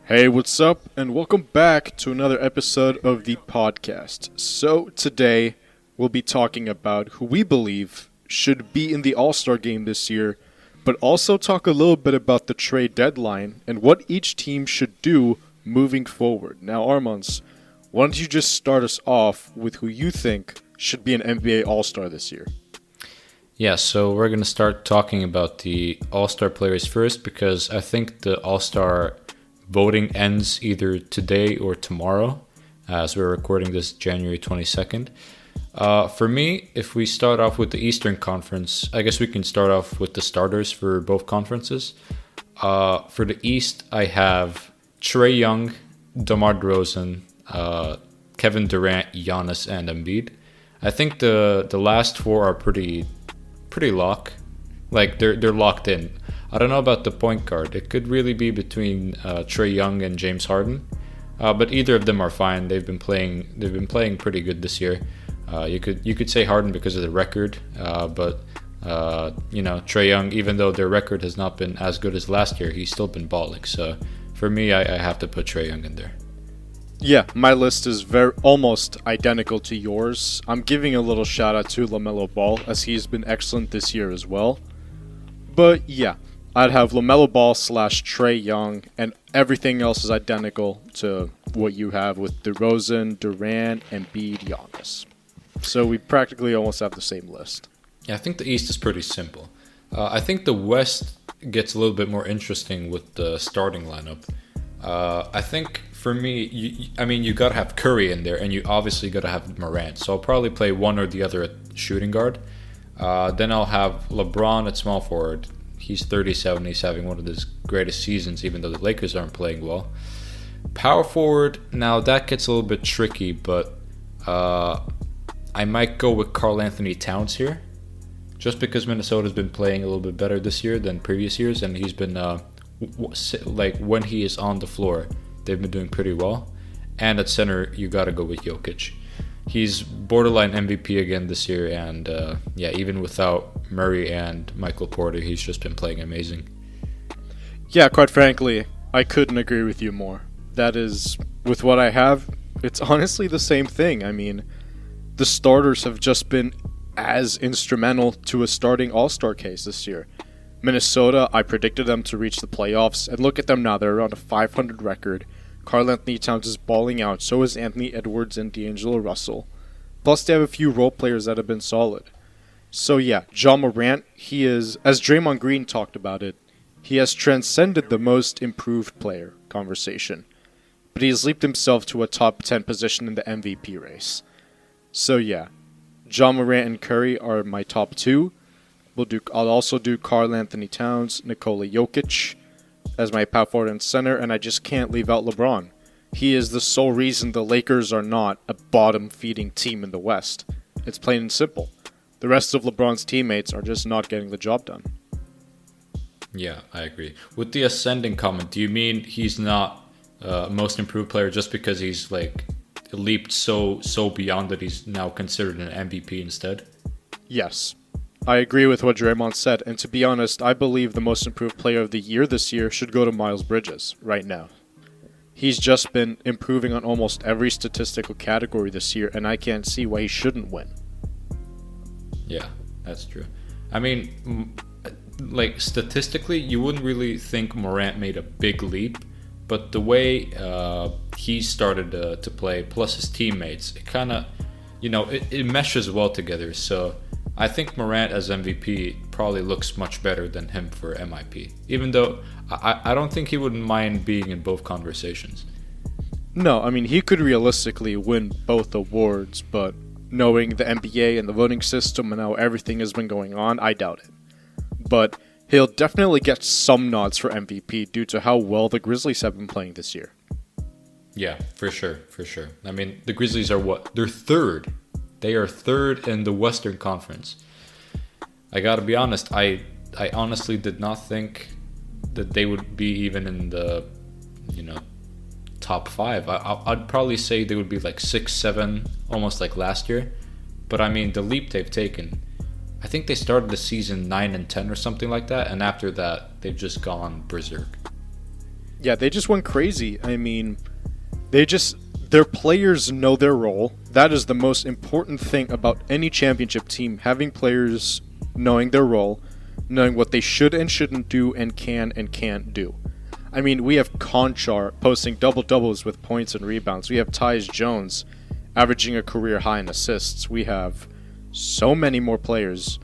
Hey, what's up? And welcome back to another episode of the podcast. So, today we'll be talking about who we believe should be in the All-Star game this year, but also talk a little bit about the trade deadline and what each team should do moving forward. Now, Armons, why don't you just start us off with who you think should be an NBA All-Star this year? Yeah, so we're going to start talking about the All-Star players first because I think the All-Star voting ends either today or tomorrow, as we're recording this January 22nd. For me, if we start off with the Eastern Conference, I guess we can start off with the starters for both conferences. For the East, I have Trey Young, DeMar DeRozan, Kevin Durant, Giannis, and Embiid. I think the last four are pretty lock. Like they're locked in. I don't know about the point guard. It could really be between Trey Young and James Harden, but either of them are fine. They've been playing pretty good this year. You could say Harden because of the record, but Trey Young, even though their record has not been as good as last year, he's still been balling. So for me, I have to put Trey Young in there. Yeah, my list is almost identical to yours. I'm giving a little shout out to LaMelo Ball as he's been excellent this year as well. But yeah, I'd have LaMelo Ball / Trey Young, and everything else is identical to what you have with DeRozan, Durant, Embiid, Giannis. So we practically almost have the same list. Yeah, I think the East is pretty simple. I think the West gets a little bit more interesting with the starting lineup. I think for me, you got to have Curry in there, and you obviously got to have Morant. So I'll probably play one or the other at shooting guard. Then I'll have LeBron at small forward. He's 37. He's having one of his greatest seasons, even though the Lakers aren't playing well. Power forward, now that gets a little bit tricky, but I might go with Karl Anthony Towns here. Just because Minnesota's been playing a little bit better this year than previous years, and he's been, when he is on the floor, they've been doing pretty well. And at center, you got to go with Jokic. He's borderline MVP again this year, and even without Murray and Michael Porter, he's just been playing amazing. Yeah, quite frankly, I couldn't agree with you more. That is, with what I have, it's honestly the same thing. I mean, the starters have just been as instrumental to a starting All-Star case this year. Minnesota, I predicted them to reach the playoffs, and look at them now. They're around a 500 record. Karl Anthony Towns is balling out. So is Anthony Edwards and D'Angelo Russell. Plus, they have a few role players that have been solid. So yeah, Ja Morant, he is, as Draymond Green talked about it, he has transcended the most improved player conversation. But he has leaped himself to a top 10 position in the MVP race. So yeah, Ja Morant and Curry are my top two. I'll also do Karl Anthony Towns, Nikola Jokic as my power forward and center, and I just can't leave out LeBron. He is the sole reason the Lakers are not a bottom-feeding team in the West. It's plain and simple. The rest of LeBron's teammates are just not getting the job done. Yeah, I agree. With the ascending comment, do you mean he's not most improved player just because he's leaped so beyond that he's now considered an MVP instead? Yes. I agree with what Draymond said, and to be honest, I believe the most improved player of the year this year should go to Miles Bridges right now. He's just been improving on almost every statistical category this year, and I can't see why he shouldn't win. Yeah, that's true. I mean, statistically, you wouldn't really think Morant made a big leap, but the way he started to play, plus his teammates, it kind of, it meshes well together, so I think Morant as MVP probably looks much better than him for MIP, even though I don't think he wouldn't mind being in both conversations. No, I mean, he could realistically win both awards, but knowing the NBA and the voting system and how everything has been going on, I doubt it. But he'll definitely get some nods for MVP due to how well the Grizzlies have been playing this year. Yeah, for sure. I mean, the Grizzlies are what? They're third. They are third in the Western Conference. I gotta be honest, I honestly did not think that they would be even in the, top five. I'd probably say they would be like 6, 7, almost like last year. But I mean, the leap they've taken, I think they started the season 9 and 10 or something like that, and after that, they've just gone berserk. Yeah, they just went crazy. I mean, their players know their role. That is the most important thing about any championship team, having players knowing their role, knowing what they should and shouldn't do and can't do. I mean, we have Conchar posting double-doubles with points and rebounds. We have Tyus Jones averaging a career high in assists. We have so many more players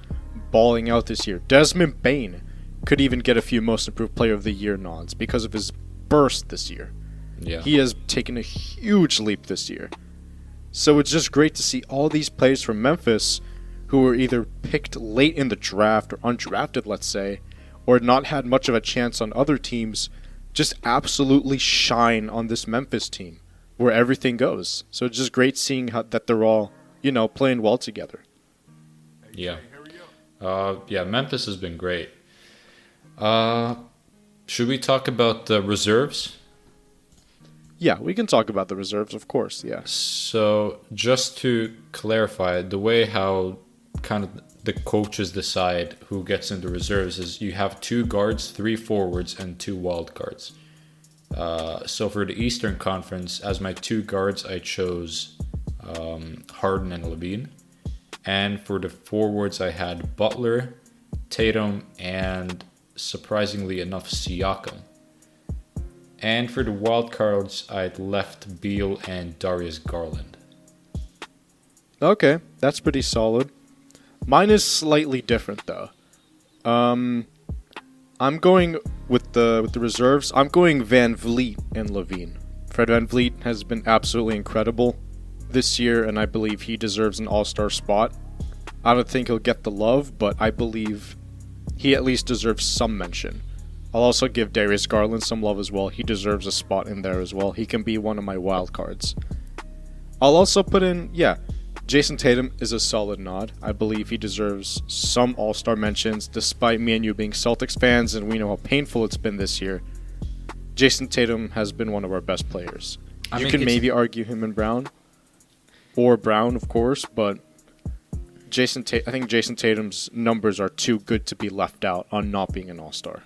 balling out this year. Desmond Bane could even get a few Most Improved Player of the Year nods because of his burst this year. Yeah. He has taken a huge leap this year. So it's just great to see all these players from Memphis who were either picked late in the draft or undrafted, let's say, or not had much of a chance on other teams, just absolutely shine on this Memphis team where everything goes. So it's just great seeing that they're all, playing well together. Yeah. Memphis has been great. Should we talk about the reserves? Yeah, we can talk about the reserves, of course, yeah. So, just to clarify, the way how kind of the coaches decide who gets into reserves is you have 2 guards, 3 forwards, and 2 wild cards. So for the Eastern Conference, as my 2 guards, I chose Harden and Levine. And for the forwards, I had Butler, Tatum, and surprisingly enough, Siakam. And for the wild cards, I'd left Beal and Darius Garland. Okay, that's pretty solid. Mine is slightly different though. I'm going with the reserves. I'm going Van Vliet and Levine. Fred Van Vliet has been absolutely incredible this year, and I believe he deserves an all-star spot. I don't think he'll get the love, but I believe he at least deserves some mention. I'll also give Darius Garland some love as well. He deserves a spot in there as well. He can be one of my wild cards. I'll also put in, Jason Tatum is a solid nod. I believe he deserves some all-star mentions, despite me and you being Celtics fans, and we know how painful it's been this year. Jason Tatum has been one of our best players. You can maybe argue him and Brown, or Brown, of course, but I think Jason Tatum's numbers are too good to be left out on not being an all-star.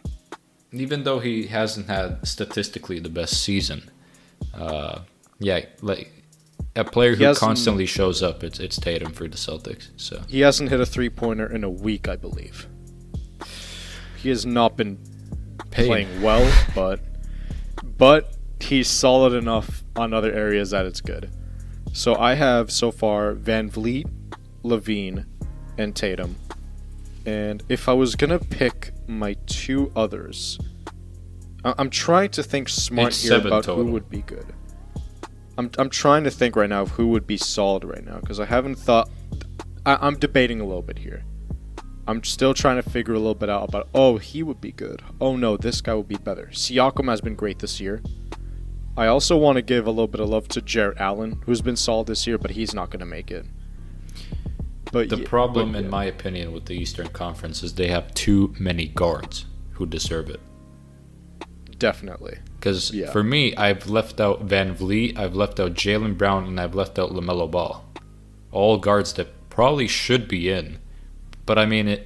Even though he hasn't had statistically the best season, a player who constantly shows up, it's Tatum for the Celtics. So he hasn't hit a 3-pointer in a week, I believe. He has not been playing well, but he's solid enough on other areas that it's good. So I have so far Van Vliet, Levine, and Tatum. And if I was going to pick my 2 others, I'm trying to think smart here about total. Who would be good. I'm trying to think right now of who would be solid right now, because I haven't thought. I'm debating a little bit here. I'm still trying to figure a little bit out about, he would be good. Oh no, this guy would be better. Siakam has been great this year. I also want to give a little bit of love to Jarrett Allen, who's been solid this year, but he's not going to make it. But the problem, in my opinion, with the Eastern Conference is they have too many guards who deserve it. Definitely. Because for me, I've left out Van Vliet, I've left out Jaylen Brown, and I've left out LaMelo Ball. All guards that probably should be in. But I mean,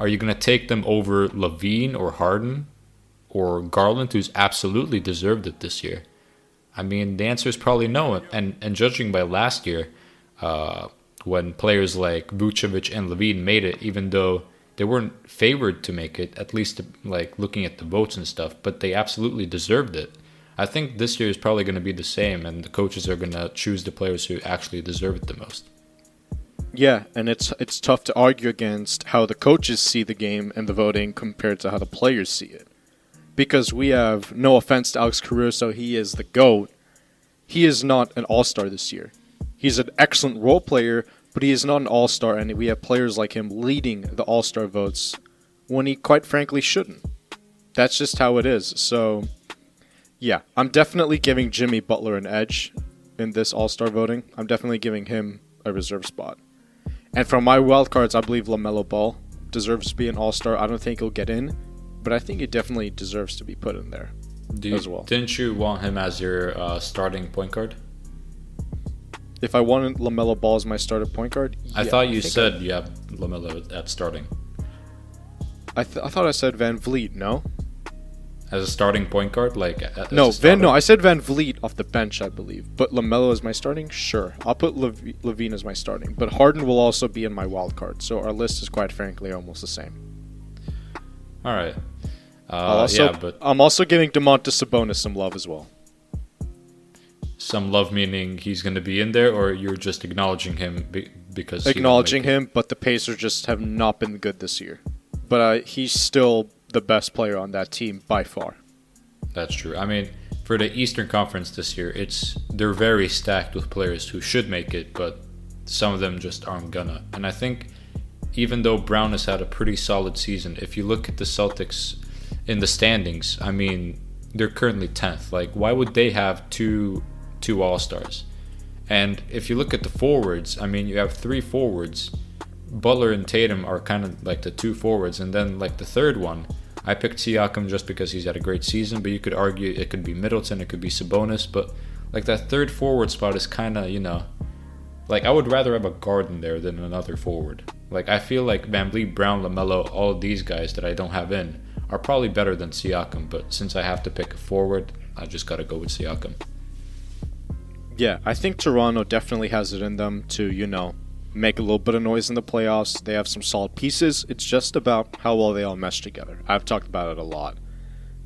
are you going to take them over Levine or Harden or Garland, who's absolutely deserved it this year? I mean, the answer is probably no. And judging by last year, when players like Vucevic and Levine made it, even though they weren't favored to make it, at least looking at the votes and stuff, but they absolutely deserved it. I think this year is probably going to be the same, and the coaches are going to choose the players who actually deserve it the most. Yeah, and it's tough to argue against how the coaches see the game and the voting compared to how the players see it. Because we have, no offense to Alex Caruso, he is the GOAT. He is not an all-star this year. He's an excellent role player, but he is not an all-star, and we have players like him leading the all-star votes when he quite frankly shouldn't. That's just how it is. So, yeah, I'm definitely giving Jimmy Butler an edge in this all-star voting. I'm definitely giving him a reserve spot. And from my wild cards, I believe LaMelo Ball deserves to be an all-star. I don't think he'll get in, but I think he definitely deserves to be put in there as well. Didn't you want him as your starting point guard? If I wanted LaMelo Ball as my starting point guard? I thought you said you have LaMelo at starting. I thought I said Van Vliet, no? As a starting point guard, like No, I said Van Vliet off the bench, I believe. But LaMelo is my starting? Sure. I'll put Levine as my starting. But Harden will also be in my wild card. So our list is quite frankly almost the same. All right. I'm also giving Domantas Sabonis some love as well. Some love meaning he's going to be in there, or you're just acknowledging him because acknowledging him, but the Pacers just have not been good this year. But he's still the best player on that team by far. That's true. I mean, for the Eastern Conference this year, they're very stacked with players who should make it, but some of them just aren't gonna. And I think even though Brown has had a pretty solid season, if you look at the Celtics in the standings, I mean, they're currently 10th. Like, why would they have two All-Stars? And if you look at the forwards, I mean, you have 3 forwards. Butler and Tatum are kind of like the 2 forwards, and then like the third one, I picked Siakam just because he's had a great season, but you could argue it could be Middleton, it could be Sabonis, but like that third forward spot is kind of, like I would rather have a guard in there than another forward. Like I feel like VanVleet, Brown, LaMelo, all of these guys that I don't have in are probably better than Siakam, but since I have to pick a forward, I just got to go with Siakam. Yeah, I think Toronto definitely has it in them to, make a little bit of noise in the playoffs. They have some solid pieces. It's just about how well they all mesh together. I've talked about it a lot.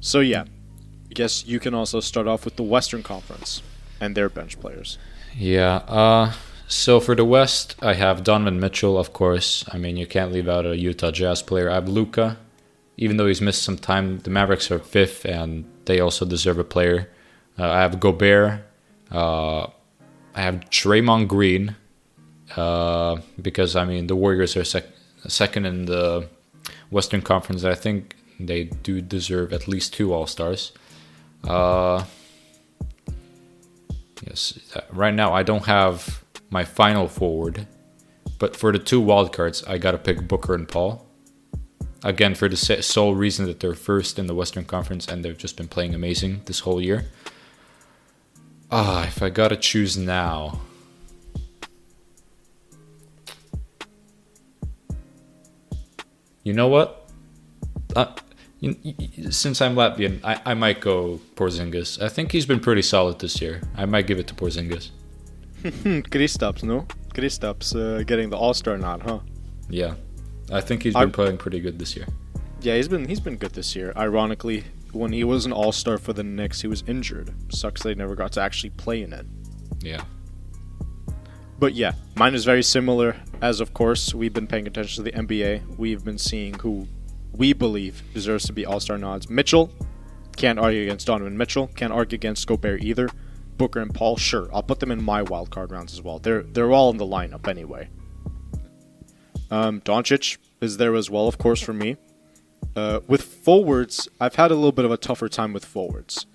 So yeah, I guess you can also start off with the Western Conference and their bench players. Yeah, so for the West, I have Donovan Mitchell, of course. I mean, you can't leave out a Utah Jazz player. I have Luka. Even though he's missed some time, the Mavericks are 5th, and they also deserve a player. I have Gobert. I have Draymond Green. Because, I mean, the Warriors are second in the Western Conference. I think they do deserve at least 2 All-Stars. Yes, right now I don't have my final forward, but for the 2 wildcards, I got to pick Booker and Paul. Again, for the sole reason that they're first in the Western Conference and they've just been playing amazing this whole year. If I got to choose now... You know what? Since I'm Latvian, I might go Porzingis. I think he's been pretty solid this year. I might give it to Porzingis. Kristaps, no? Kristaps getting the All-Star nod, huh? Yeah. I think he's been playing pretty good this year. Yeah, he's been good this year. Ironically, when he was an All-Star for the Knicks, he was injured. Sucks they never got to actually play in it. Yeah. But yeah, mine is very similar, as of course we've been paying attention to the NBA. We've been seeing who we believe deserves to be All-Star nods. Mitchell, can't argue against Donovan Mitchell. Can't argue against Gobert either. Booker and Paul, sure, I'll put them in my wildcard rounds as well. They're all in the lineup anyway. Doncic is there as well, of course, for me. With forwards, I've had a little bit of a tougher time with forwards.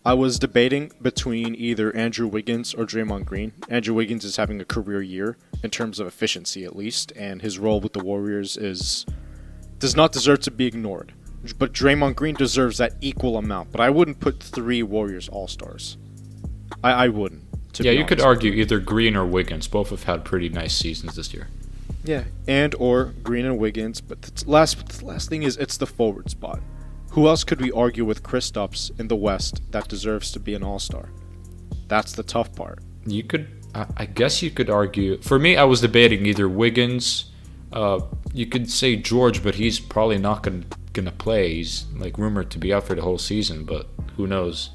I was debating between either Andrew Wiggins or Draymond Green. Andrew Wiggins is having a career year, in terms of efficiency at least, and his role with the Warriors does not deserve to be ignored. But Draymond Green deserves that equal amount, but I wouldn't put 3 Warriors All-Stars. I wouldn't. Yeah, you could argue either Green or Wiggins. Both have had pretty nice seasons this year. Yeah, and or Green and Wiggins, but the last thing is it's the forward spot. Who else could we argue with Kristaps in the West that deserves to be an All-Star? That's the tough part. You could, I guess you could argue. For me, I was debating either Wiggins. You could say George, but he's probably not gonna play. He's like rumored to be out for the whole season, but who knows?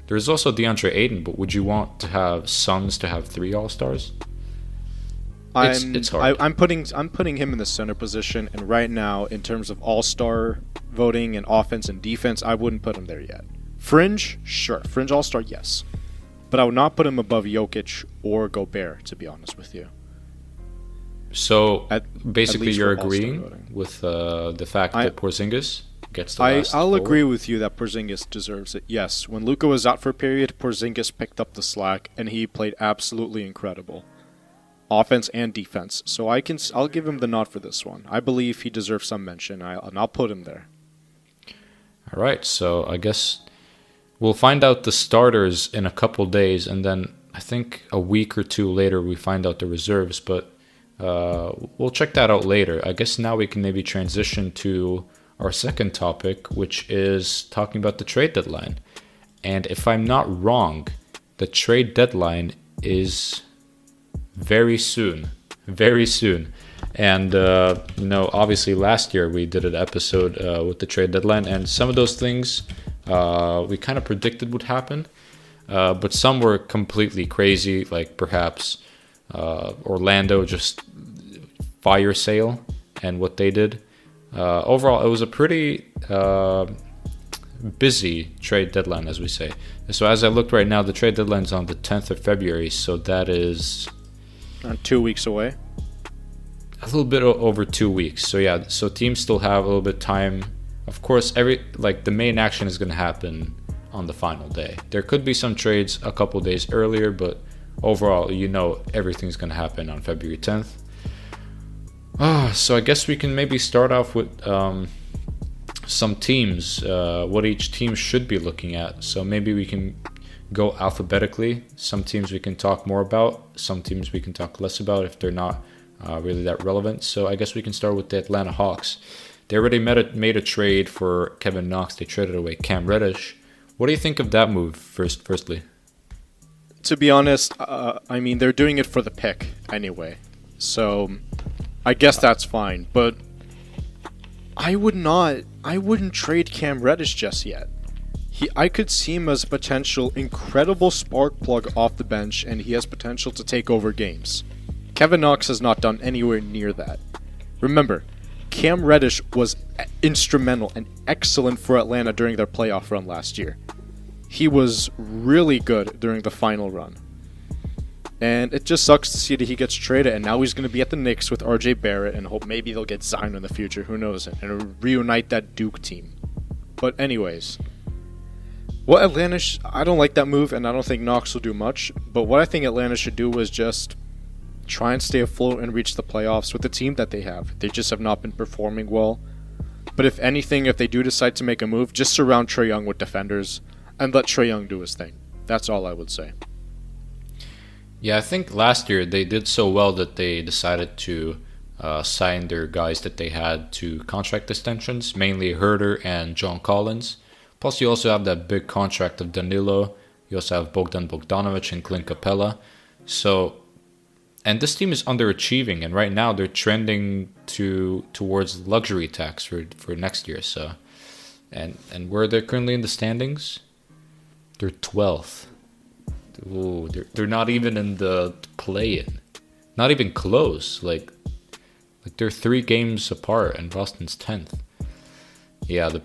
There's also DeAndre Ayton, but would you want to have Suns to have 3 All-Stars? It's hard. I'm putting him in the center position, and right now, in terms of All-Star voting and offense and defense, I wouldn't put him there yet. Fringe, sure. Fringe All-Star, yes. But I would not put him above Jokic or Gobert, to be honest with you. So, basically you're agreeing with the fact that Porzingis gets the last I'll forward? agree with you that Porzingis deserves it, yes. When Luka was out for a period, Porzingis picked up the slack, and he played absolutely incredible. Offense and defense. So I'll give him the nod for this one. I believe he deserves some mention, and I'll put him there. All right, so I guess we'll find out the starters in a couple days, and then I think a week or 2 later we find out the reserves, but we'll check that out later. I guess now we can maybe transition to our second topic, which is talking about the trade deadline. And if I'm not wrong, the trade deadline is very soon. Very soon. And, obviously last year we did an episode with the trade deadline, and some of those things we kind of predicted would happen. But some were completely crazy, like perhaps Orlando just fire sale and what they did. Overall, it was a pretty busy trade deadline, as we say. So as I looked right now, the trade deadline is on the 10th of February, so that is 2 weeks away. A little bit over 2 weeks. So yeah, so teams still have a little bit of time. Of course, the main action is going to happen on the final day. There could be some trades a couple days earlier, but overall, everything's going to happen on February 10th. So I guess we can maybe start off with some teams, what each team should be looking at. So maybe we can go alphabetically. Some teams we can talk more about, some teams we can talk less about if they're not really that relevant. So I guess we can start with the Atlanta Hawks. They already made a trade for Kevin Knox. They traded away Cam Reddish. What do you think of that move, firstly? To be honest, they're doing it for the pick anyway. So I guess that's fine. But I wouldn't trade Cam Reddish just yet. I could see him as a potential incredible spark plug off the bench, and he has potential to take over games. Kevin Knox has not done anywhere near that. Remember, Cam Reddish was instrumental and excellent for Atlanta during their playoff run last year. He was really good during the final run. And it just sucks to see that he gets traded, and now he's going to be at the Knicks with RJ Barrett, and hope maybe they'll get Zion in the future, who knows, and reunite that Duke team. But anyways, I don't like that move, and I don't think Knox will do much, but what I think Atlanta should do was just try and stay afloat and reach the playoffs with the team that they have. They just have not been performing well. But if anything, if they do decide to make a move, just surround Trae Young with defenders and let Trae Young do his thing. That's all I would say. Yeah, I think last year they did so well that they decided to sign their guys that they had to contract extensions, mainly Herder and John Collins. Plus, you also have that big contract of Danilo. You also have Bogdan Bogdanovic and Clint Capella. And this team is underachieving, and right now they're trending towards luxury tax for next year. So, and where they're currently in the standings, they're 12th. Ooh, they're not even in the play-in, not even close. Like they're 3 games apart, and Boston's 10th. Yeah, the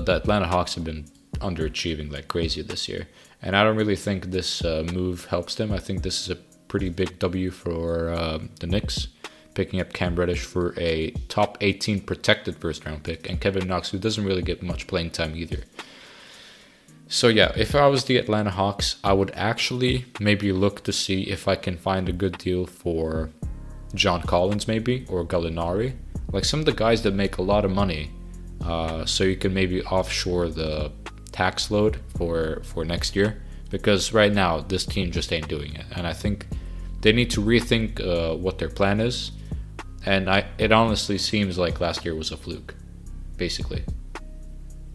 Atlanta Hawks have been underachieving like crazy this year, and I don't really think this move helps them. I think this is a pretty big W for the Knicks, picking up Cam Reddish for a top 18 protected first-round pick, and Kevin Knox, who doesn't really get much playing time either. So yeah, if I was the Atlanta Hawks, I would actually maybe look to see if I can find a good deal for John Collins maybe, or Gallinari. Like some of the guys that make a lot of money, so you can maybe offshore the tax load for next year. Because right now, this team just ain't doing it. And I think they need to rethink what their plan is. And it honestly seems like last year was a fluke, basically.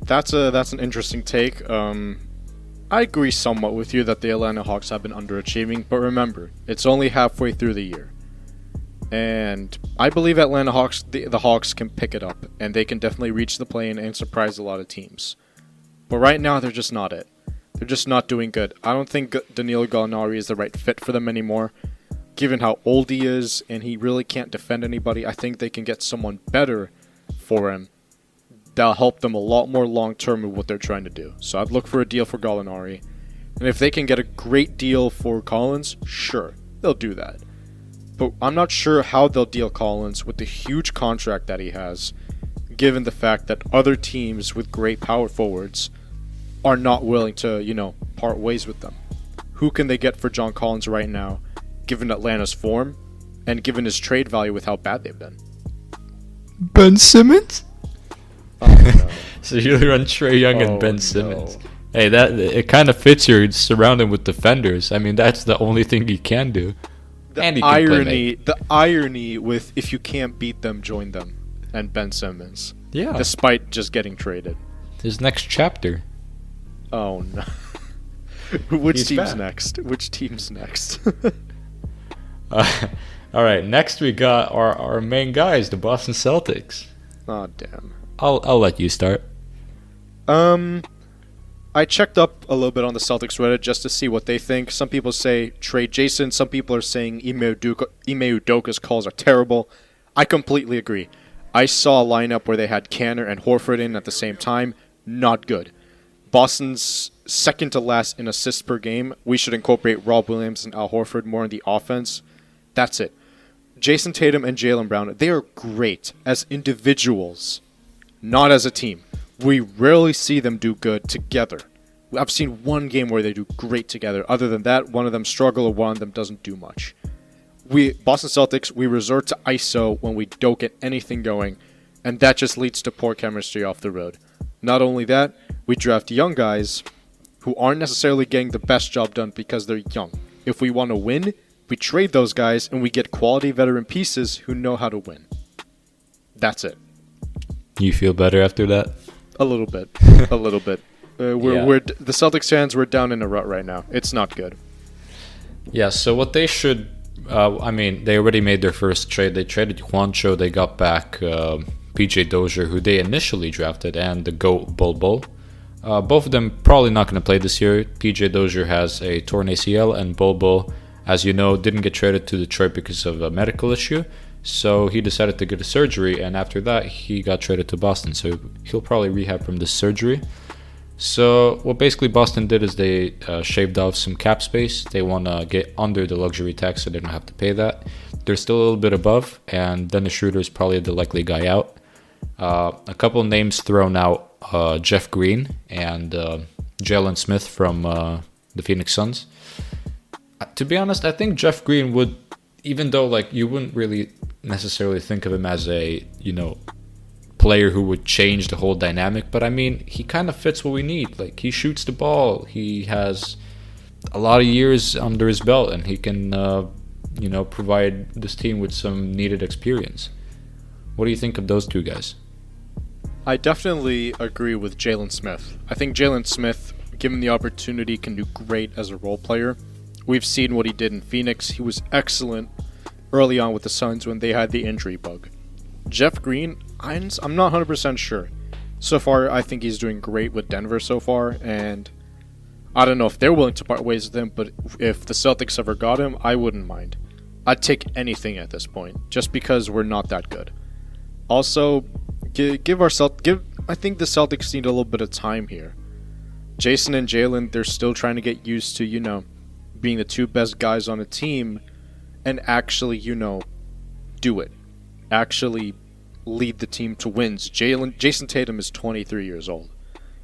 That's an interesting take. I agree somewhat with you that the Atlanta Hawks have been underachieving, but remember, it's only halfway through the year. And I believe Atlanta Hawks, the Hawks can pick it up, and they can definitely reach the play-in and surprise a lot of teams. But right now, they're just not it. They're just not doing good. I don't think Danilo Gallinari is the right fit for them anymore. Given how old he is, and he really can't defend anybody, I think they can get someone better for him that'll help them a lot more long-term with what they're trying to do. So I'd look for a deal for Gallinari. And if they can get a great deal for Collins, sure, they'll do that. But I'm not sure how they'll deal Collins with the huge contract that he has, given the fact that other teams with great power forwards are not willing to, part ways with them. Who can they get for John Collins right now, given Atlanta's form, and given his trade value with how bad they've been? Ben Simmons? Oh, no. So you run Trae Young and Ben Simmons. No. Hey, it kind of fits you. Surround him with defenders. I mean, that's the only thing he can do. The irony with if you can't beat them, join them. and Ben Simmons. Yeah. Despite just getting traded. His next chapter. Oh no. Which He's team's back. next? Which team's next? All right, next we got our main guys, the Boston Celtics. Oh damn. I'll let you start. I checked up a little bit on the Celtics Reddit just to see what they think. Some people say trade Jason. Some people are saying Ime Udoka's calls are terrible. I completely agree. I saw a lineup where they had Kanter and Horford in at the same time. Not good. Boston's second to last in assists per game. We should incorporate Rob Williams and Al Horford more in the offense. That's it. Jason Tatum and Jaylen Brown, they are great as individuals, not as a team. We rarely see them do good together. I've seen one game where they do great together. Other than that, one of them struggle or one of them doesn't do much. Boston Celtics, we resort to ISO when we don't get anything going, and that just leads to poor chemistry off the road. Not only that, we draft young guys who aren't necessarily getting the best job done because they're young. If we want to win, we trade those guys and we get quality veteran pieces who know how to win. That's it. You feel better after that? A little bit. A little bit. We're the Celtics fans, we're down in a rut right now. It's not good. Yeah, so what they should... they already made their first trade. They traded Juancho. They got back PJ Dozier, who they initially drafted, and the GOAT Bol Bol. Both of them probably not going to play this year. PJ Dozier has a torn ACL, and Bol Bol, as you know, didn't get traded to Detroit because of a medical issue. So he decided to get a surgery, and after that, he got traded to Boston. So he'll probably rehab from this surgery. So what basically Boston did is they shaved off some cap space. They want to get under the luxury tax so they don't have to pay that. They're still a little bit above, and Dennis Schroeder is probably the likely guy out. A couple of names thrown out, Jeff Green and Jalen Smith from the Phoenix Suns. To be honest, I think Jeff Green would, even though you wouldn't really necessarily think of him as a, player who would change the whole dynamic, but he kind of fits what we need. He shoots the ball, he has a lot of years under his belt, and he can provide this team with some needed experience. What do you think of those two guys? I definitely agree with Jalen Smith. I think Jalen Smith, given the opportunity, can do great as a role player. We've seen what he did in Phoenix. He was excellent early on with the Suns when they had the injury bug. Jeff Green, I'm not 100% sure. So far, I think he's doing great with Denver so far, and I don't know if they're willing to part ways with him, but if the Celtics ever got him, I wouldn't mind. I'd take anything at this point, just because we're not that good. Also, I think the Celtics need a little bit of time here. Jason and Jalen, they're still trying to get used to, being the two best guys on a team and actually, do it. Actually lead the team to wins. Jason Tatum is 23 years old.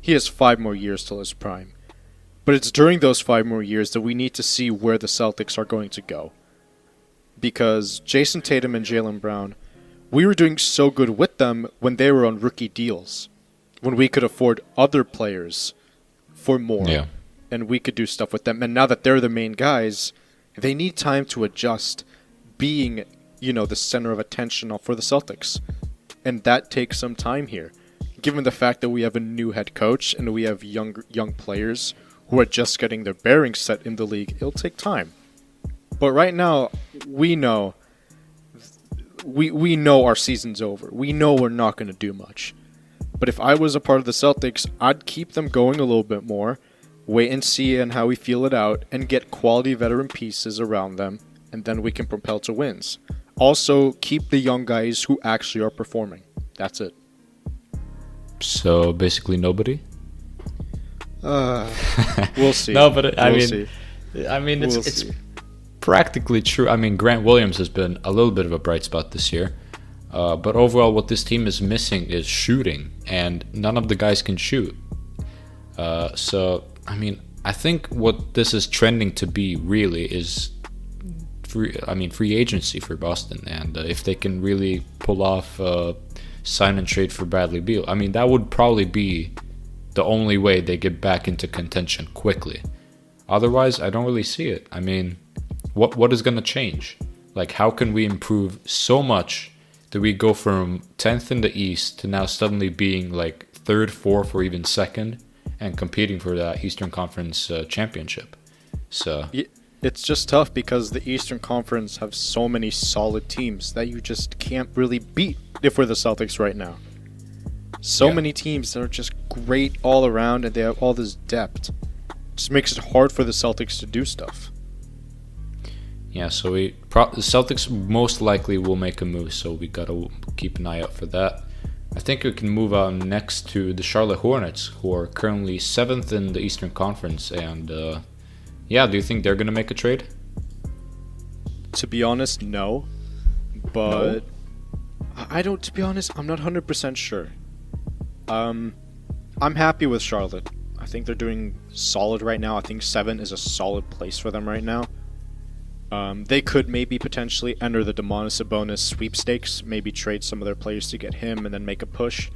He has 5 more years till his prime. But it's during those 5 more years that we need to see where the Celtics are going to go. Because Jason Tatum and Jaylen Brown, we were doing so good with them when they were on rookie deals. When we could afford other players for more. Yeah. And we could do stuff with them. And now that they're the main guys, they need time to adjust being, the center of attention for the Celtics. And that takes some time here. Given the fact that we have a new head coach and we have young players who are just getting their bearings set in the league, it'll take time. But right now, we know our season's over. We know we're not going to do much. But if I was a part of the Celtics, I'd keep them going a little bit more, wait and see and how we feel it out, and get quality veteran pieces around them, and then we can propel to wins. Also, keep the young guys who actually are performing. That's it. So, basically nobody? We'll see. No, but see. It's practically true. Grant Williams has been a little bit of a bright spot this year. But overall, what this team is missing is shooting, and none of the guys can shoot. I think what this is trending to be really is free agency for Boston, and if they can really pull off sign and trade for Bradley Beal, that would probably be the only way they get back into contention quickly. Otherwise, I don't really see it. What is going to change? How can we improve so much do we go from 10th in the East to now suddenly being like 3rd, 4th, or even 2nd and competing for that Eastern Conference championship? So it's just tough because the Eastern Conference have so many solid teams that you just can't really beat if we're the Celtics right now. So many teams that are just great all around and they have all this depth. It just makes it hard for the Celtics to do stuff. Yeah, so the Celtics most likely will make a move, so we gotta keep an eye out for that. I think we can move on next to the Charlotte Hornets, who are currently 7th in the Eastern Conference, and do you think they're gonna make a trade? To be honest, no. But no? To be honest, I'm not 100% sure. I'm happy with Charlotte. I think they're doing solid right now. I think 7 is a solid place for them right now. They could maybe potentially enter the Domantas Sabonis sweepstakes, maybe trade some of their players to get him and then make a push.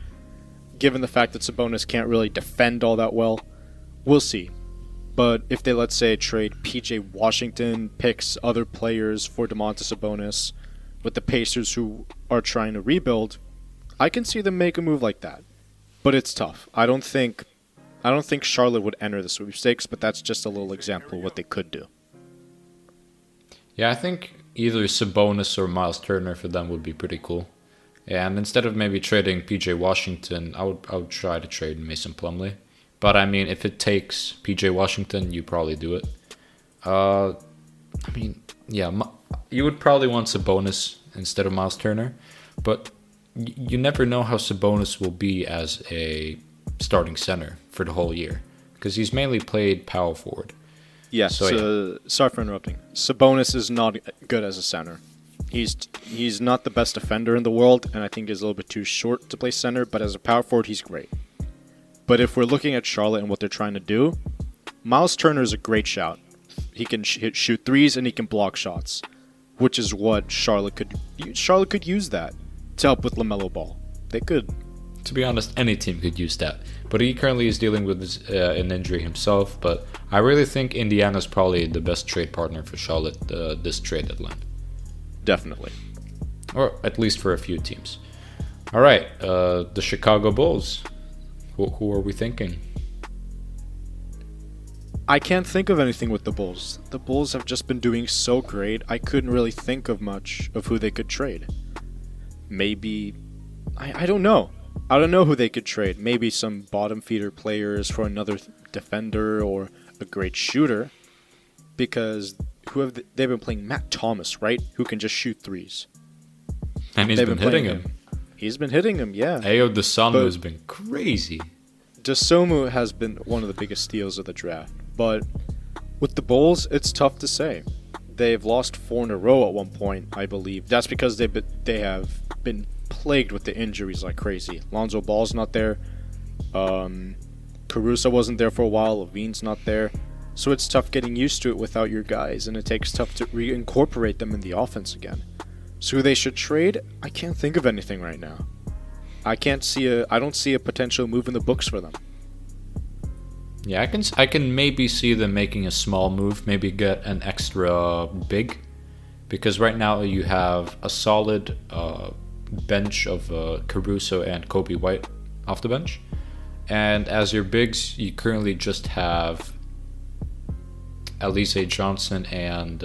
Given the fact that Sabonis can't really defend all that well, we'll see. But if they, let's say, trade PJ Washington, picks other players for Domantas Sabonis, with the Pacers who are trying to rebuild, I can see them make a move like that. But it's tough. I don't think Charlotte would enter the sweepstakes, but that's just a little example of what they could do. Yeah, I think either Sabonis or Miles Turner for them would be pretty cool. And instead of maybe trading PJ Washington, I would try to trade Mason Plumlee. But I mean, if it takes PJ Washington, you probably do it. You would probably want Sabonis instead of Miles Turner. But you never know how Sabonis will be as a starting center for the whole year. Because he's mainly played power forward. Yeah, sorry for interrupting. Sabonis is not good as a center. He's not the best defender in the world, and I think he's a little bit too short to play center, but as a power forward, he's great. But if we're looking at Charlotte and what they're trying to do, Miles Turner is a great shout. He can shoot threes and he can block shots, which is what Charlotte could use that to help with LaMelo Ball. They could. To be honest, any team could use that. But he currently is dealing with an injury himself. But I really think Indiana's probably the best trade partner for Charlotte this trade deadline. Definitely. Or at least for a few teams. All right, the Chicago Bulls. Who are we thinking? I can't think of anything with the Bulls. The Bulls have just been doing so great, I couldn't really think of much of who they could trade. Maybe... I don't know. I don't know who they could trade. Maybe some bottom feeder players for another defender or a great shooter. Because they've been playing Matt Thomas, right? Who can just shoot threes. And he's been hitting him. He's been hitting him, yeah. Ayo Dosunmu has been crazy. Dosunmu has been one of the biggest steals of the draft. But with the Bulls, it's tough to say. They've lost 4 in a row at one point, I believe. That's because they have been plagued with the injuries like crazy. Lonzo Ball's not there. Caruso wasn't there for a while. Levine's not there. So it's tough getting used to it without your guys, and it takes tough to reincorporate them in the offense again. So who they should trade? I can't think of anything right now. I don't see a potential move in the books for them. Yeah, I can maybe see them making a small move, maybe get an extra big, because right now you have a solid bench of Caruso and Kobe White off the bench, and as your bigs, you currently just have Alize Johnson and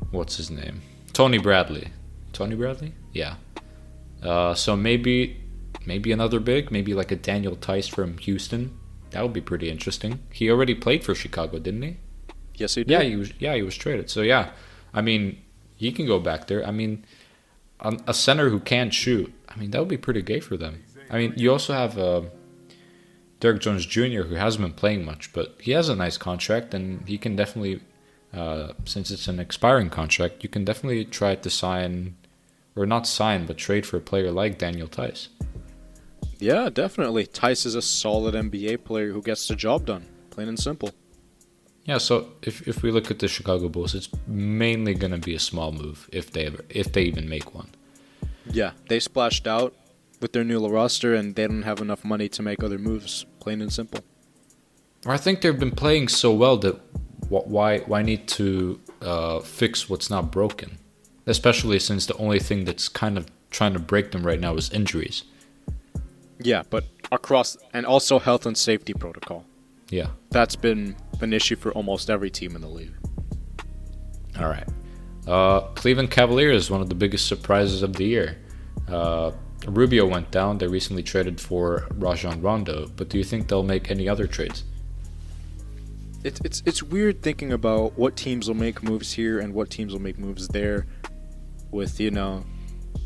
what's his name? Tony Bradley. Tony Bradley? Yeah. So maybe another big, maybe like a Daniel Tice from Houston. That would be pretty interesting. He already played for Chicago, didn't he? Yes, he did. He was traded. So yeah, I mean, he can go back there. I mean, a center who can't shoot. I mean, that would be pretty gay for them. I mean, you also have Derek Jones Jr., who hasn't been playing much, but he has a nice contract, and he can definitely, since it's an expiring contract, you can definitely try to sign, or not sign, but trade for a player like Daniel Tice. Yeah, definitely. Tice is a solid NBA player who gets the job done, plain and simple. Yeah, so if we look at the Chicago Bulls, it's mainly going to be a small move if they even make one. Yeah, they splashed out with their new roster, and they don't have enough money to make other moves, plain and simple. I think they've been playing so well that why need to fix what's not broken? especially since the only thing that's kind of trying to break them right now is injuries. Yeah, but across, and also health and safety protocol. Yeah. That's been an issue for almost every team in the league. All right. Cleveland Cavaliers, one of the biggest surprises of the year. Rubio went down. They recently traded for Rajon Rondo, but do you think they'll make any other trades? It's weird thinking about what teams will make moves here and what teams will make moves there. With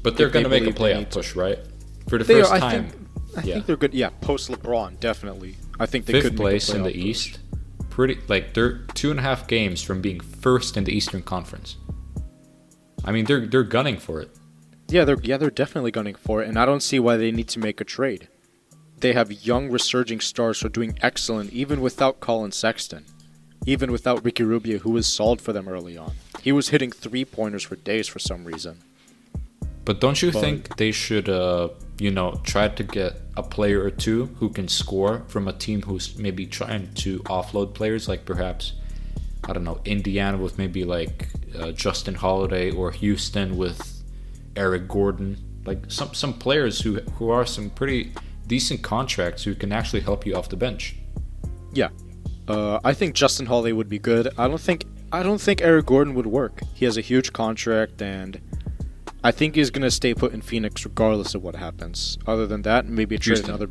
but they're going to make a playoff push, right? For the first time. I think they're good. Yeah, post LeBron, definitely. I think they could fifth place in the East. Pretty like they're 2.5 games from being first in the Eastern Conference. I mean, they're gunning for it. Yeah, they're definitely gunning for it, and I don't see why they need to make a trade. They have young, resurging stars who are doing excellent, even without Colin Sexton, even without Ricky Rubio, who was solid for them early on. He was hitting 3-pointers for days for some reason. But don't you think they should, try to get a player or two who can score from a team who's maybe trying to offload players, like perhaps, I don't know, Indiana with maybe like Justin Holiday, or Houston with Eric Gordon, like some players who are some pretty decent contracts who can actually help you off the bench. Yeah, I think Justin Holiday would be good. I don't think Eric Gordon would work. He has a huge contract, and I think he's gonna stay put in Phoenix regardless of what happens. Other than that, maybe trade another.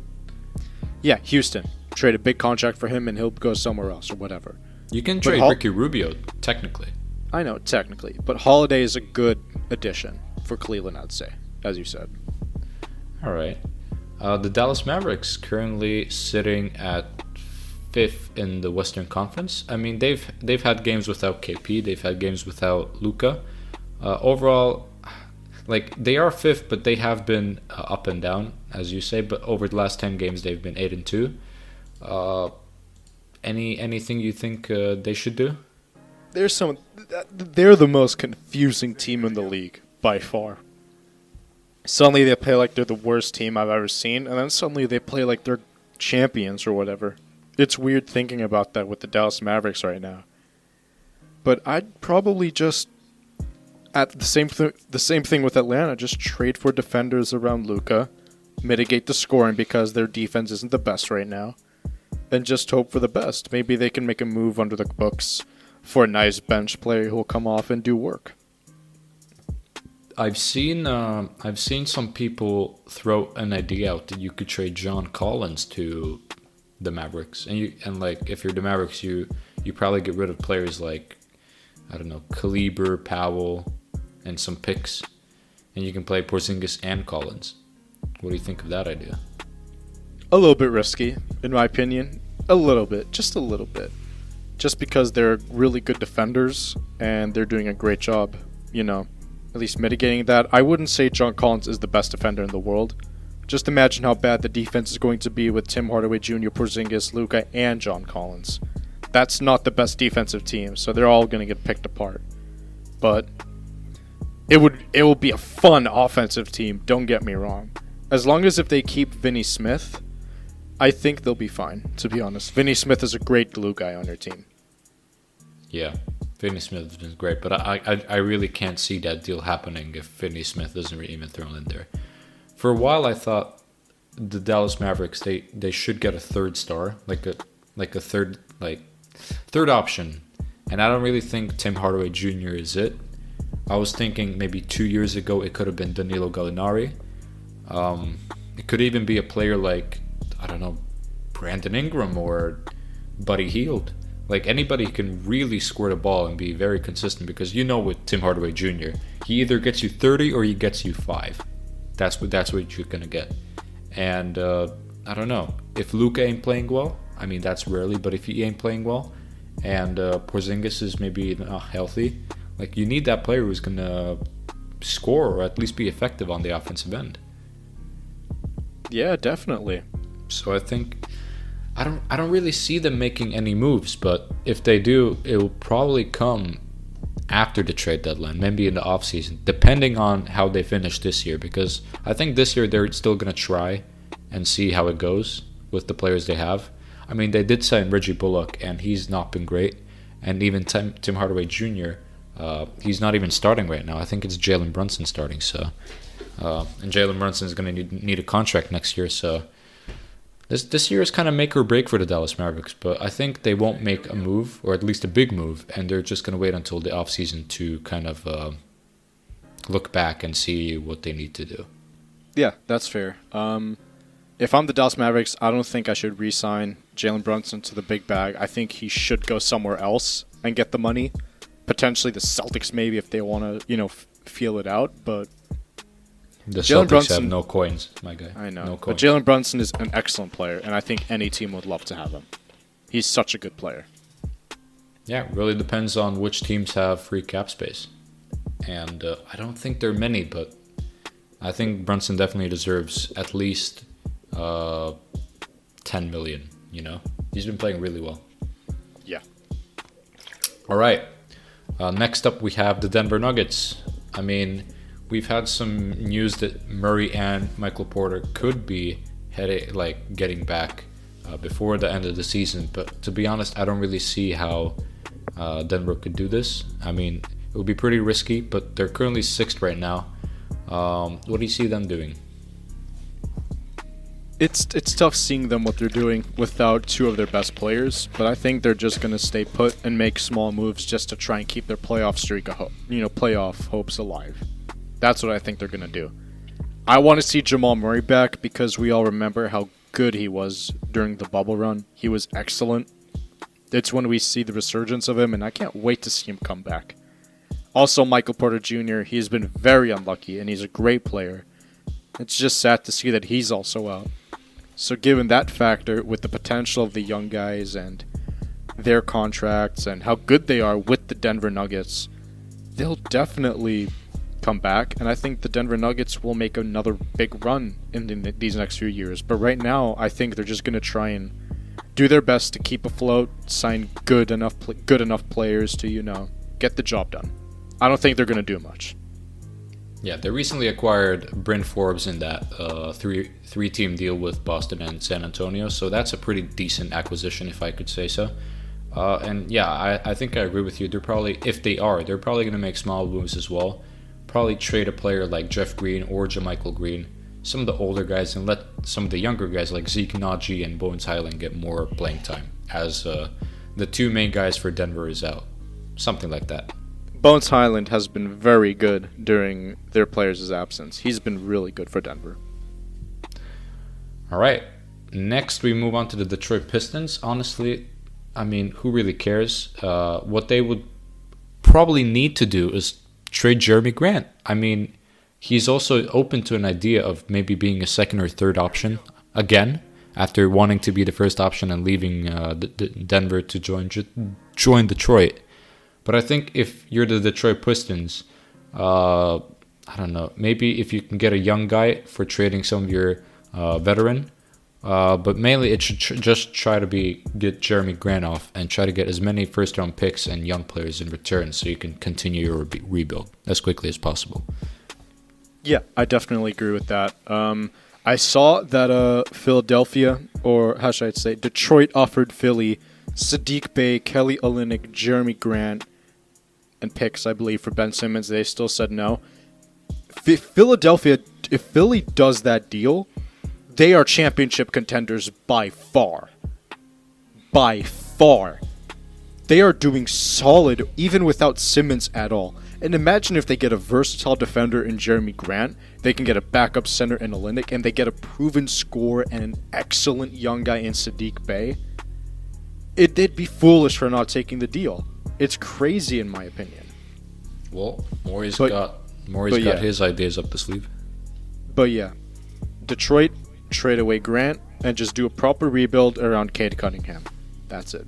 Yeah, Houston. Trade a big contract for him, and he'll go somewhere else or whatever. You can trade Ricky Rubio, technically. I know, technically, but Holiday is a good addition for Cleveland, I'd say, as you said. All right. The Dallas Mavericks currently sitting at 5th in the Western Conference. I mean, they've had games without KP. They've had games without Luka. Overall, like, they are 5th, but they have been up and down, as you say. But over the last 10 games, they've been 8-2. Anything you think they should do? They're the most confusing team in the league by far. Suddenly they play like they're the worst team I've ever seen, and then suddenly they play like they're champions or whatever. It's weird thinking about that with the Dallas Mavericks right now. But I'd probably just, at the same thing with Atlanta, just trade for defenders around Luka, mitigate the scoring because their defense isn't the best right now, and just hope for the best. Maybe they can make a move under the books for a nice bench player who will come off and do work. I've seen some people throw an idea out that you could trade John Collins to the Mavericks, and like if you're the Mavericks, you probably get rid of players like, I don't know, Kaliber, Powell, and some picks, and you can play Porzingis and Collins. What do you think of that idea? A little bit risky, in my opinion. A little bit, just a little bit. Just because they're really good defenders and they're doing a great job, at least mitigating that. I wouldn't say John Collins is the best defender in the world. Just imagine how bad the defense is going to be with Tim Hardaway Jr., Porzingis, Luka, and John Collins. That's not the best defensive team, so they're all going to get picked apart. But it will be a fun offensive team, don't get me wrong. As long as if they keep Vinny Smith, I think they'll be fine, to be honest. Vinny Smith is a great glue guy on your team. Yeah. Finney Smith has been great, but I really can't see that deal happening if Finney Smith isn't even thrown in there. For a while, I thought the Dallas Mavericks they should get a third star, like a third option, and I don't really think Tim Hardaway Jr. is it. I was thinking maybe 2 years ago it could have been Danilo Gallinari. It could even be a player like, I don't know, Brandon Ingram or Buddy Hield. Like, anybody can really score the ball and be very consistent, because with Tim Hardaway Jr., he either gets you 30 or he gets you 5. That's what you're gonna get. And I don't know, if Luka ain't playing well, I mean that's rarely, but if he ain't playing well, and Porzingis is maybe not healthy, like, you need that player who's gonna score or at least be effective on the offensive end. Yeah, definitely. So I think I don't really see them making any moves, but if they do, it will probably come after the trade deadline, maybe in the offseason, depending on how they finish this year, because I think this year they're still going to try and see how it goes with the players they have. I mean, they did sign Reggie Bullock, and he's not been great, and even Tim Hardaway Jr., He's not even starting right now. I think it's Jalen Brunson starting. So, and Jalen Brunson is going to need a contract next year. So, this year is kind of make or break for the Dallas Mavericks. But I think they won't make a move, or at least a big move, and they're just going to wait until the offseason to kind of look back and see what they need to do. Yeah, that's fair. If I'm the Dallas Mavericks, I don't think I should re-sign Jalen Brunson to the big bag. I think he should go somewhere else and get the money. Potentially the Celtics, maybe, if they want to, feel it out. But the Celtics have no coins, my guy. I know. No but coins. Jalen Brunson is an excellent player, and I think any team would love to have him. He's such a good player. Yeah, it really depends on which teams have free cap space. And I don't think there are many, but I think Brunson definitely deserves at least 10 million, He's been playing really well. Yeah. All right. Next up, we have the Denver Nuggets. I mean, we've had some news that Murray and Michael Porter could be getting back before the end of the season. But to be honest, I don't really see how Denver could do this. I mean, it would be pretty risky, but they're currently 6th right now. What do you see them doing? It's tough seeing them what they're doing without two of their best players, but I think they're just going to stay put and make small moves just to try and keep their playoff streak playoff hopes alive. That's what I think they're going to do. I want to see Jamal Murray back because we all remember how good he was during the bubble run. He was excellent. It's when we see the resurgence of him, and I can't wait to see him come back. Also, Michael Porter Jr., he's been very unlucky, and he's a great player. It's just sad to see that he's also out. So given that factor, with the potential of the young guys and their contracts and how good they are with the Denver Nuggets, they'll definitely come back. And I think the Denver Nuggets will make another big run in these next few years. But right now, I think they're just going to try and do their best to keep afloat, sign good enough players to, get the job done. I don't think they're going to do much. Yeah, they recently acquired Bryn Forbes in that three-team deal with Boston and San Antonio, so that's a pretty decent acquisition, if I could say so. And yeah, I think I agree with you. They're probably going to make small moves as well. Probably trade a player like Jeff Green or JaMychal Green, some of the older guys, and let some of the younger guys like Zeke Naji and Bones Highland get more playing time, as the two main guys for Denver is out. Something like that. Bones Highland has been very good during their players' absence. He's been really good for Denver. All right. Next, we move on to the Detroit Pistons. Honestly, I mean, who really cares? What they would probably need to do is trade Jeremy Grant. I mean, he's also open to an idea of maybe being a second or third option again, after wanting to be the first option and leaving Denver to join Detroit. But I think if you're the Detroit Pistons, I don't know, maybe if you can get a young guy for trading some of your veteran, but mainly it should just try to get Jeremy Grant off and try to get as many first-round picks and young players in return so you can continue your rebuild as quickly as possible. Yeah, I definitely agree with that. I saw that Philadelphia, or how should I say, Detroit offered Philly Saddiq Bey, Kelly Olynyk, Jeremy Grant, and picks, I believe, for Ben Simmons. They still said no. Philadelphia, if Philly does that deal, they are championship contenders by far. By far. They are doing solid even without Simmons at all. And imagine if they get a versatile defender in Jeremy Grant, they can get a backup center in Olynyk, and they get a proven scorer and an excellent young guy in Saddiq Bey. It'd be foolish for not taking the deal. It's crazy in my opinion. Well, Maury's got his ideas up the sleeve. But yeah, Detroit, trade away Grant and just do a proper rebuild around Cade Cunningham. That's it.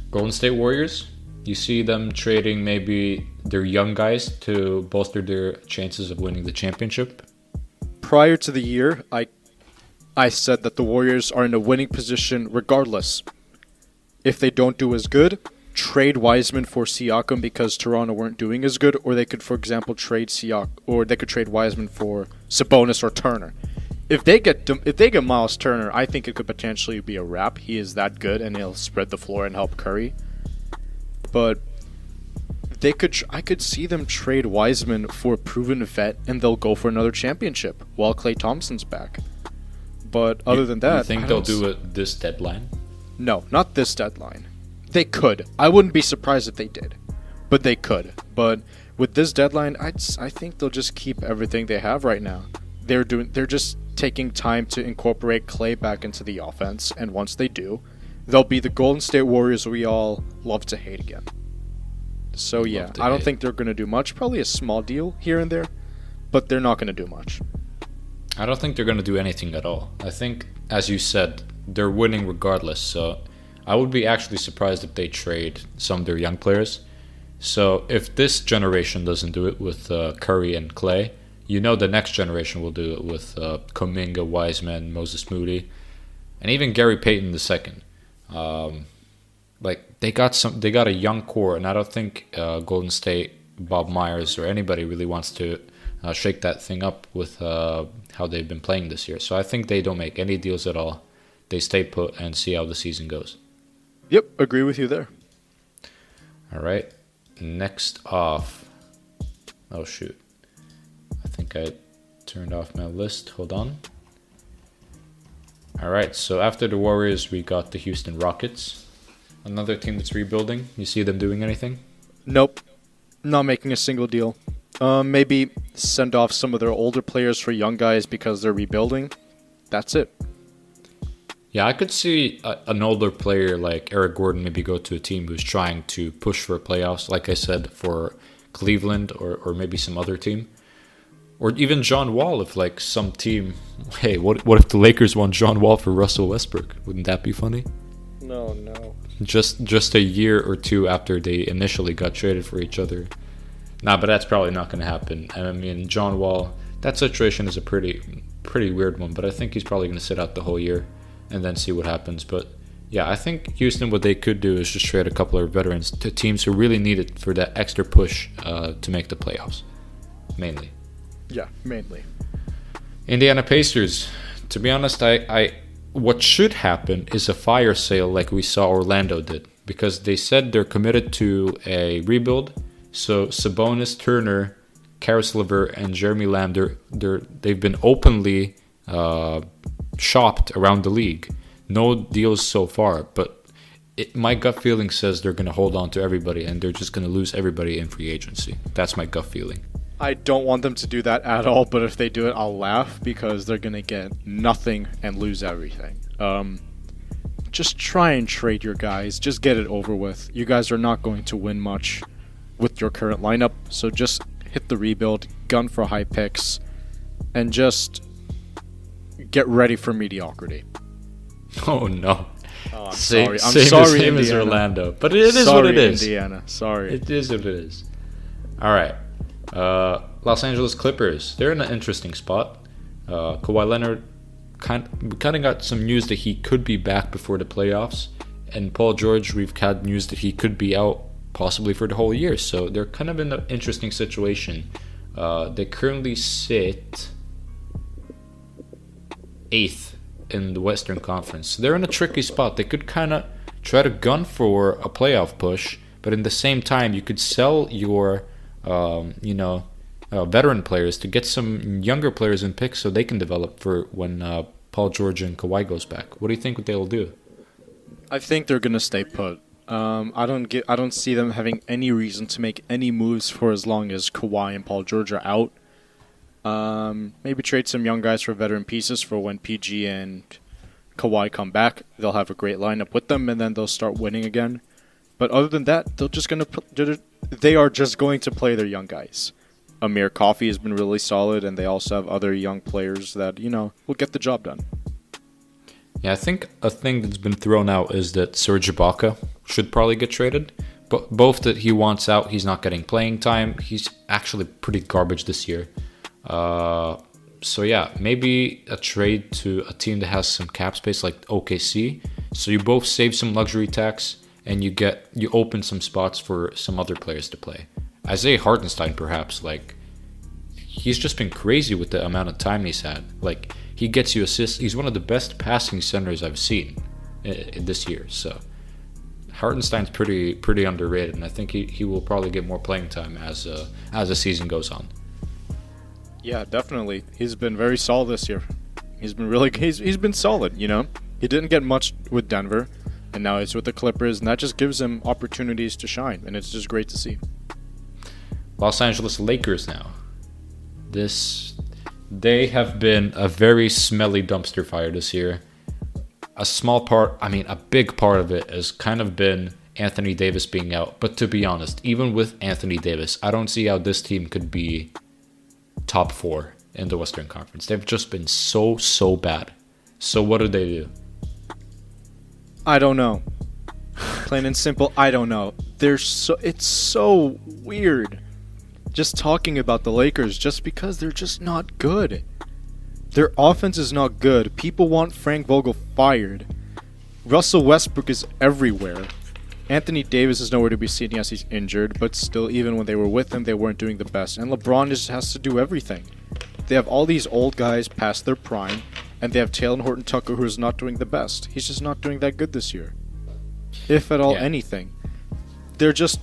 Golden State Warriors, you see them trading maybe their young guys to bolster their chances of winning the championship? Prior to the year, I said that the Warriors are in a winning position regardless. If they don't do as good, trade Wiseman for Siakam because Toronto weren't doing as good, or they could, for example, trade Wiseman for Sabonis or Turner. If they get Miles Turner, I think it could potentially be a wrap. He is that good, and he'll spread the floor and help Curry. But I could see them trade Wiseman for a proven vet, and they'll go for another championship while Klay Thompson's back. But other than that, you think they'll do it this deadline? No, not this deadline. They could. I wouldn't be surprised if they did, but they could. But with this deadline, I think they'll just keep everything they have right now. They're just taking time to incorporate Klay back into the offense, and once they do, they'll be the Golden State Warriors we all love to hate again. So yeah, I don't think they're going to do much. Probably a small deal here and there, but they're not going to do much. I don't think they're going to do anything at all. I think, as you said, they're winning regardless. So I would be actually surprised if they trade some of their young players. So if this generation doesn't do it with Curry and Klay, you know the next generation will do it with Kuminga, Wiseman, Moses Moody, and even Gary Payton II. They got a young core, and I don't think Golden State, Bob Myers, or anybody really wants to shake that thing up with how they've been playing this year. So I think they don't make any deals at all. They stay put and see how the season goes. Yep, agree with you there. All right, next off. Oh shoot, I think I turned off my list. Hold on. All right, so after the Warriors, we got the Houston Rockets. Another team that's rebuilding. You see them doing anything? Nope. Not making a single deal. Maybe send off some of their older players for young guys because they're rebuilding. That's it. Yeah, I could see an older player like Eric Gordon maybe go to a team who's trying to push for playoffs, like I said, for Cleveland or maybe some other team. Or even John Wall if like some team... Hey, what if the Lakers want John Wall for Russell Westbrook? Wouldn't that be funny? No. Just a year or two after they initially got traded for each other. Nah, but that's probably not going to happen. And I mean, John Wall, that situation is a pretty weird one, but I think he's probably going to sit out the whole year and then see what happens. But yeah, I think Houston, what they could do is just trade a couple of veterans to teams who really need it for that extra push to make the playoffs, mainly. Yeah, mainly. Indiana Pacers. To be honest, what should happen is a fire sale like we saw Orlando did, because they said they're committed to a rebuild. So Sabonis, Turner, Karis LeVert, and Jeremy Lamb, they've been openly shopped around the league. No deals so far, but my gut feeling says they're going to hold on to everybody and they're just going to lose everybody in free agency. That's my gut feeling. I don't want them to do that at all, but if they do it, I'll laugh because they're going to get nothing and lose everything. Just try and trade your guys. Just get it over with. You guys are not going to win much with your current lineup, so just hit the rebuild, gun for high picks, and just get ready for mediocrity. Oh no. Oh, I'm sorry. I'm sorry, same as Orlando. But it is what it is. Indiana. Sorry. It is what it is. All right. Los Angeles Clippers. They're in an interesting spot. Kawhi Leonard kind of got some news that he could be back before the playoffs. And Paul George, we've had news that he could be out possibly for the whole year. So they're kind of in an interesting situation. They currently sit 8th in the Western Conference. So they're in a tricky spot. They could kind of try to gun for a playoff push, but in the same time, you could sell your, veteran players to get some younger players and picks so they can develop for when Paul George and Kawhi goes back. What do you think they'll do? I think they're gonna stay put. I don't see them having any reason to make any moves for as long as Kawhi and Paul George are out. Maybe trade some young guys for veteran pieces for when PG and Kawhi come back. They'll have a great lineup with them, and then they'll start winning again. But other than that, they are just going to play their young guys. Amir Coffey has been really solid, and they also have other young players that, will get the job done. Yeah, I think a thing that's been thrown out is that Serge Ibaka should probably get traded. But both that he wants out, he's not getting playing time. He's actually pretty garbage this year. So yeah, maybe a trade to a team that has some cap space like OKC. So you both save some luxury tax and you open some spots for some other players to play. Isaiah Hartenstein, perhaps, he's just been crazy with the amount of time he's had. He gets you assists. He's one of the best passing centers I've seen this year. So Hartenstein's pretty underrated, and I think he will probably get more playing time as the season goes on. Yeah, definitely. He's been very solid this year. He's been solid, you know. He didn't get much with Denver, and now he's with the Clippers, and that just gives him opportunities to shine, and it's just great to see. Los Angeles Lakers now. They have been a very smelly dumpster fire this year. A big part of it has kind of been Anthony Davis being out. But to be honest, even with Anthony Davis, I don't see how this team could be top 4 in the Western Conference. They've just been so bad. So what do they do? I don't know. Plain and simple, I don't know. It's so weird just talking about the Lakers just because they're just not good. Their offense is not good. People want Frank Vogel fired. Russell Westbrook is everywhere. Anthony Davis is nowhere to be seen. Yes, he's injured, but still, even when they were with him, they weren't doing the best. And LeBron just has to do everything. They have all these old guys past their prime, and they have Taylor Horton-Tucker, who is not doing the best. He's just not doing that good this year, if at all anything. They're just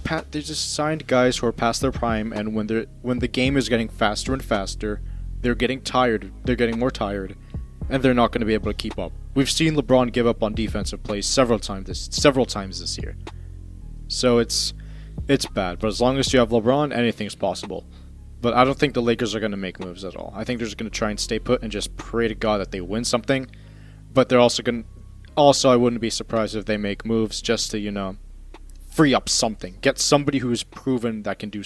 signed guys who are past their prime, and when the game is getting faster and faster, they're getting tired. They're getting more tired, and they're not going to be able to keep up. We've seen LeBron give up on defensive plays several times this year. So it's bad. But as long as you have LeBron, anything's possible. But I don't think the Lakers are going to make moves at all. I think they're just going to try and stay put and just pray to God that they win something. But they're also going to... Also, I wouldn't be surprised if they make moves just to, free up something. Get somebody who's proven that can do...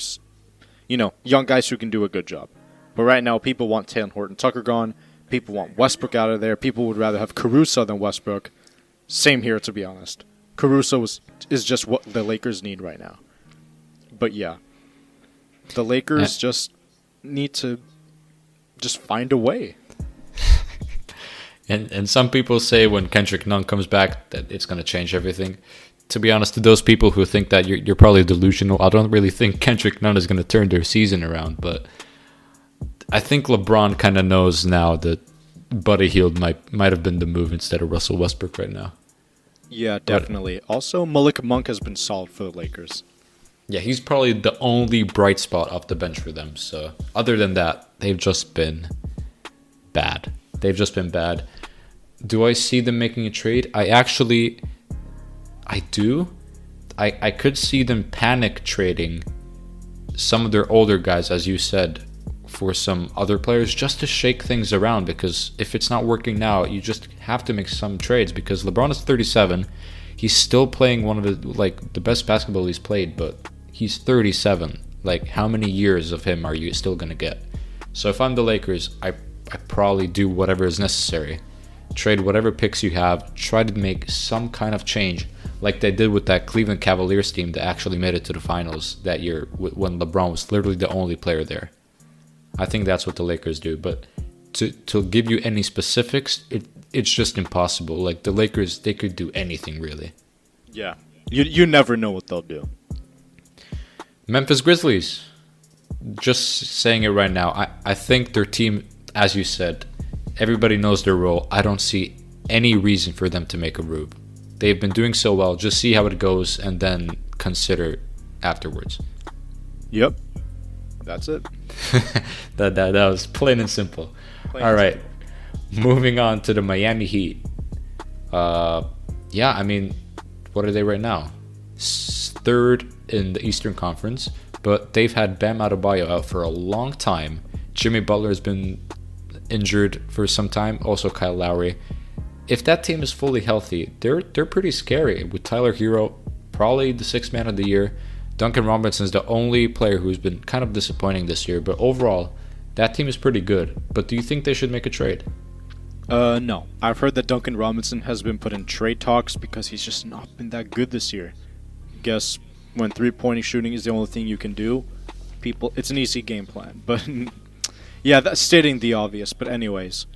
young guys who can do a good job. But right now, people want Taylor Horton-Tucker gone. People want Westbrook out of there. People would rather have Caruso than Westbrook. Same here, to be honest. Caruso is just what the Lakers need right now. But yeah, the Lakers just need to just find a way. And some people say when Kendrick Nunn comes back that it's going to change everything. To be honest, to those people who think that you're probably delusional, I don't really think Kendrick Nunn is going to turn their season around. But I think LeBron kind of knows now that Buddy Hield might have been the move instead of Russell Westbrook right now. Yeah, definitely. Also, Malik Monk has been solid for the Lakers. Yeah, he's probably the only bright spot off the bench for them. So other than that, they've just been bad. Do I see them making a trade? I do. I could see them panic trading some of their older guys, as you said, for some other players just to shake things around, because if it's not working now, you just have to make some trades, because LeBron is 37. He's still playing one of the best basketball he's played, but he's 37. How many years of him are you still going to get? So if I'm the Lakers, I probably do whatever is necessary. Trade whatever picks you have, try to make some kind of change like they did with that Cleveland Cavaliers team that actually made it to the finals that year when LeBron was literally the only player there. I think that's what the Lakers do, but to give you any specifics, it's just impossible. The Lakers, they could do anything really. Yeah, you never know what they'll do. Memphis Grizzlies, just saying it right now, I think their team, as you said, everybody knows their role. I don't see any reason for them to make a move. They've been doing so well. Just see how it goes and then consider afterwards. Yep. That's it. that was plain and simple. All right. Moving on to the Miami Heat. What are they right now? Third in the Eastern Conference, but they've had Bam Adebayo out for a long time. Jimmy Butler has been injured for some time. Also Kyle Lowry. If that team is fully healthy, they're pretty scary. With Tyler Hero, probably the sixth man of the year. Duncan Robinson is the only player who's been kind of disappointing this year, but overall, that team is pretty good. But do you think they should make a trade? No. I've heard that Duncan Robinson has been put in trade talks because he's just not been that good this year. Guess when three-point shooting is the only thing you can do, it's an easy game plan. But yeah, that's stating the obvious. But anyways,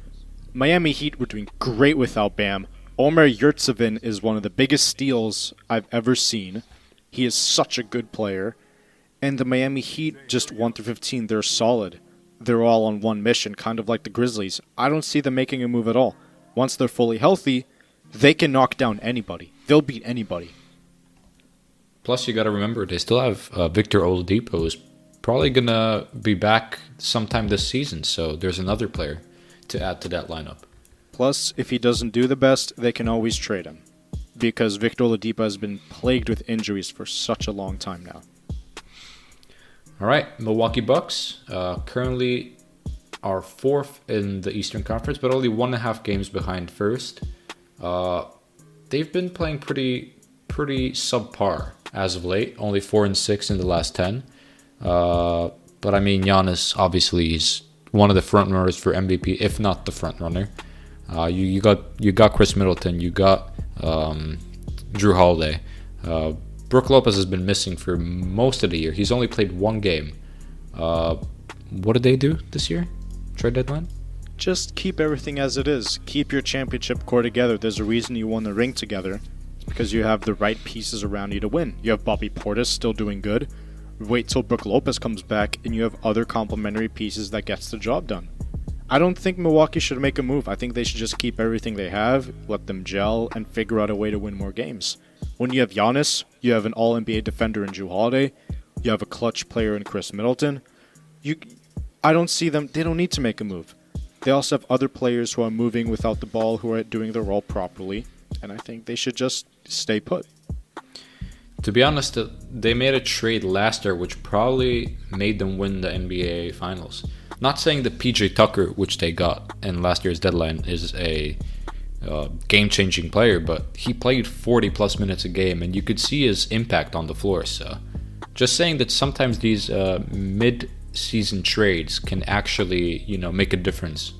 Miami Heat were doing great without Bam. Omer Yurtseven is one of the biggest steals I've ever seen. He is such a good player. And the Miami Heat, just 1-15, they're solid. They're all on one mission, kind of like the Grizzlies. I don't see them making a move at all. Once they're fully healthy, they can knock down anybody. They'll beat anybody. Plus, you got to remember, they still have Victor Oladipo, who's probably going to be back sometime this season. So there's another player to add to that lineup. Plus, if he doesn't do the best, they can always trade him. Because Victor Oladipo has been plagued with injuries for such a long time now. All right, Milwaukee Bucks currently are 4th in the Eastern Conference, but only 1.5 games behind first. They've been playing pretty subpar as of late. Only 4-6 in the last 10. But I mean, Giannis obviously is one of the front runners for MVP, if not the front runner. You got Chris Middleton, you got Drew Holiday. Brook Lopez has been missing for most of the year. He's only played 1 game. What did they do this year? Trade deadline? Just keep everything as it is. Keep your championship core together. There's a reason you won the ring together. Because you have the right pieces around you to win. You have Bobby Portis still doing good. Wait till Brook Lopez comes back and you have other complementary pieces that gets the job done. I don't think Milwaukee should make a move. I think they should just keep everything they have, let them gel, and figure out a way to win more games. When you have Giannis, you have an All-NBA defender in Drew Holiday, you have a clutch player in Chris Middleton. I don't see them. They don't need to make a move. They also have other players who are moving without the ball, who are doing their role properly, and I think they should just stay put. To be honest, they made a trade last year which probably made them win the NBA Finals. Not saying that PJ Tucker, which they got in last year's deadline, is a game-changing player, but he played 40-plus minutes a game, and you could see his impact on the floor. So, just saying that sometimes these mid-season trades can actually, make a difference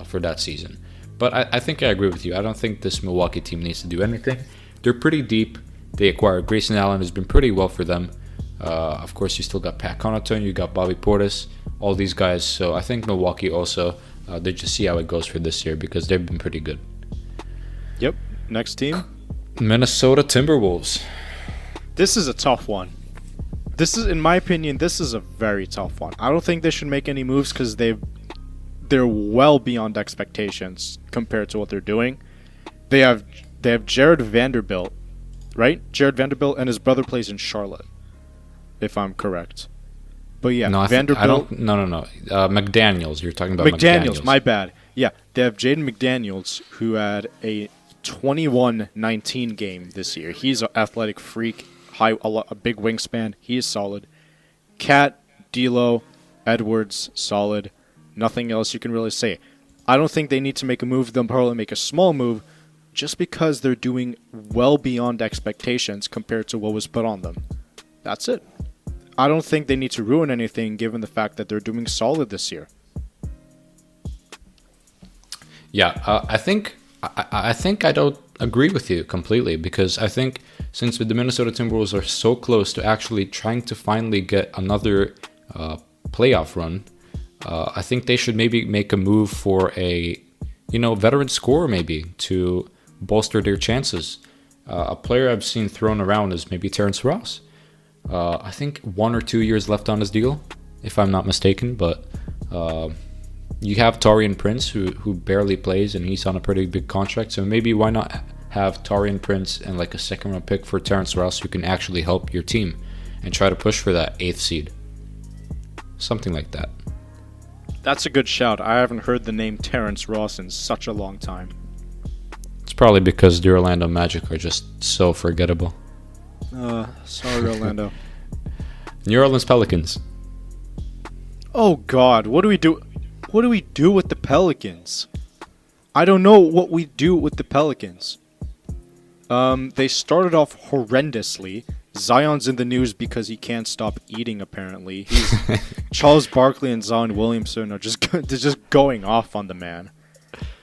for that season. But I think I agree with you. I don't think this Milwaukee team needs to do anything. They're pretty deep. They acquired Grayson Allen, who's been pretty well for them. Of course, you still got Pat Connaughton, you got Bobby Portis, all these guys. So I think Milwaukee also, they just see how it goes for this year because they've been pretty good. Yep. Next team? Minnesota Timberwolves. This is a tough one. In my opinion, this is a very tough one. I don't think they should make any moves because they're well beyond expectations compared to what they're doing. They have Jared Vanderbilt, right? Jared Vanderbilt, and his brother plays in Charlotte, if I'm correct. But yeah, no, Vanderbilt. No. McDaniels. You're talking about McDaniels. My bad. Yeah, they have Jaden Mcdaniels, who had a 21-19 game this year. He's an athletic freak, a big wingspan. He is solid. Cat, D'Lo, Edwards, solid. Nothing else you can really say. I don't think they need to make a move. They'll probably make a small move just because they're doing well beyond expectations compared to what was put on them. That's it. I don't think they need to ruin anything given the fact that they're doing solid this year. Yeah, I think I don't agree with you completely because I think since the Minnesota Timberwolves are so close to actually trying to finally get another playoff run, I think they should maybe make a move for a veteran scorer maybe to bolster their chances. A player I've seen thrown around is maybe Terrence Ross. I think 1 or 2 years left on his deal, if I'm not mistaken. But you have Taurean Prince, who barely plays, and he's on a pretty big contract. So maybe why not have Taurean Prince and like a second-round pick for Terrence Ross, who can actually help your team and try to push for that 8th seed. Something like that. That's a good shout. I haven't heard the name Terrence Ross in such a long time. It's probably because the Orlando Magic are just so forgettable. Sorry, Orlando. New Orleans Pelicans. Oh God, what do we do? What do we do with the Pelicans? I don't know what we do with the Pelicans. They started off horrendously. Zion's in the news because he can't stop eating. Apparently, Charles Barkley and Zion Williamson are just going off on the man.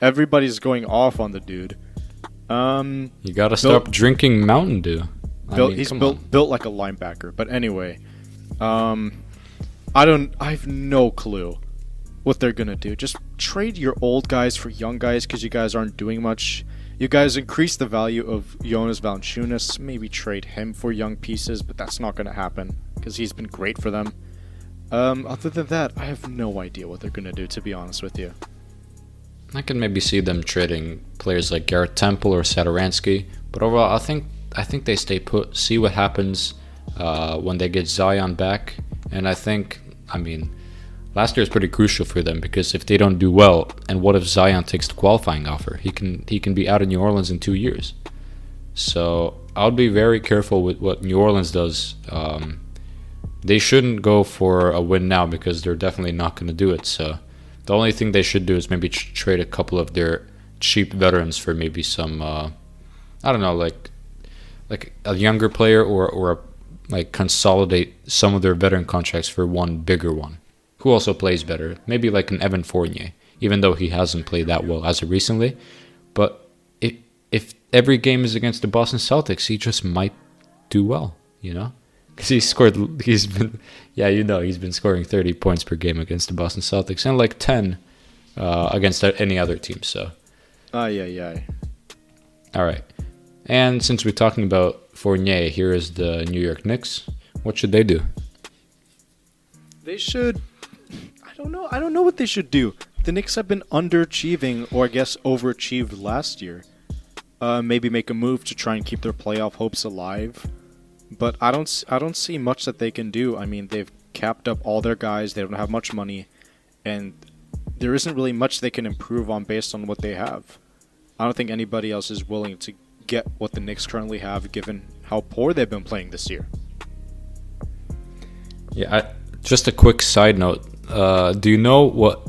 Everybody's going off on the dude. You gotta stop drinking Mountain Dew. He's built like a linebacker. But anyway, I have no clue what they're gonna do. Just trade your old guys for young guys because you guys aren't doing much. You guys increase the value of Jonas Valanciunas. Maybe trade him for young pieces, but that's not gonna happen because he's been great for them. Other than that, I have no idea what they're gonna do. To be honest with you. I can maybe see them trading players like Garrett Temple or Satoransky, but overall, I think I think they stay put, see what happens when they get Zion back. And I mean, last year is pretty crucial for them because if they don't do well, and what if Zion takes the qualifying offer? He can be out of New Orleans in 2 years. So I'll be very careful with what New Orleans does. They shouldn't go for a win now because they're definitely not going to do it. So the only thing they should do is maybe trade a couple of their cheap veterans for maybe some, I don't know, like a younger player or like consolidate some of their veteran contracts for one bigger one who also plays better. Maybe like an Evan Fournier, even though he hasn't played that well as of recently. But if every game is against the Boston Celtics, he just might do well, you know? Because he's been scoring 30 points per game against the Boston Celtics and like 10 against any other team. So, yeah. All right. And since we're talking about Fournier, here is the New York Knicks. What should they do? They should. I don't know what they should do. The Knicks have been underachieving, or I guess overachieved last year. Maybe make a move to try and keep their playoff hopes alive. But I don't see much that they can do. I mean, they've capped up all their guys. They don't have much money, and there isn't really much they can improve on based on what they have. I don't think anybody else is willing to get what the Knicks currently have, given how poor they've been playing this year. Yeah, just a quick side note. Do you know what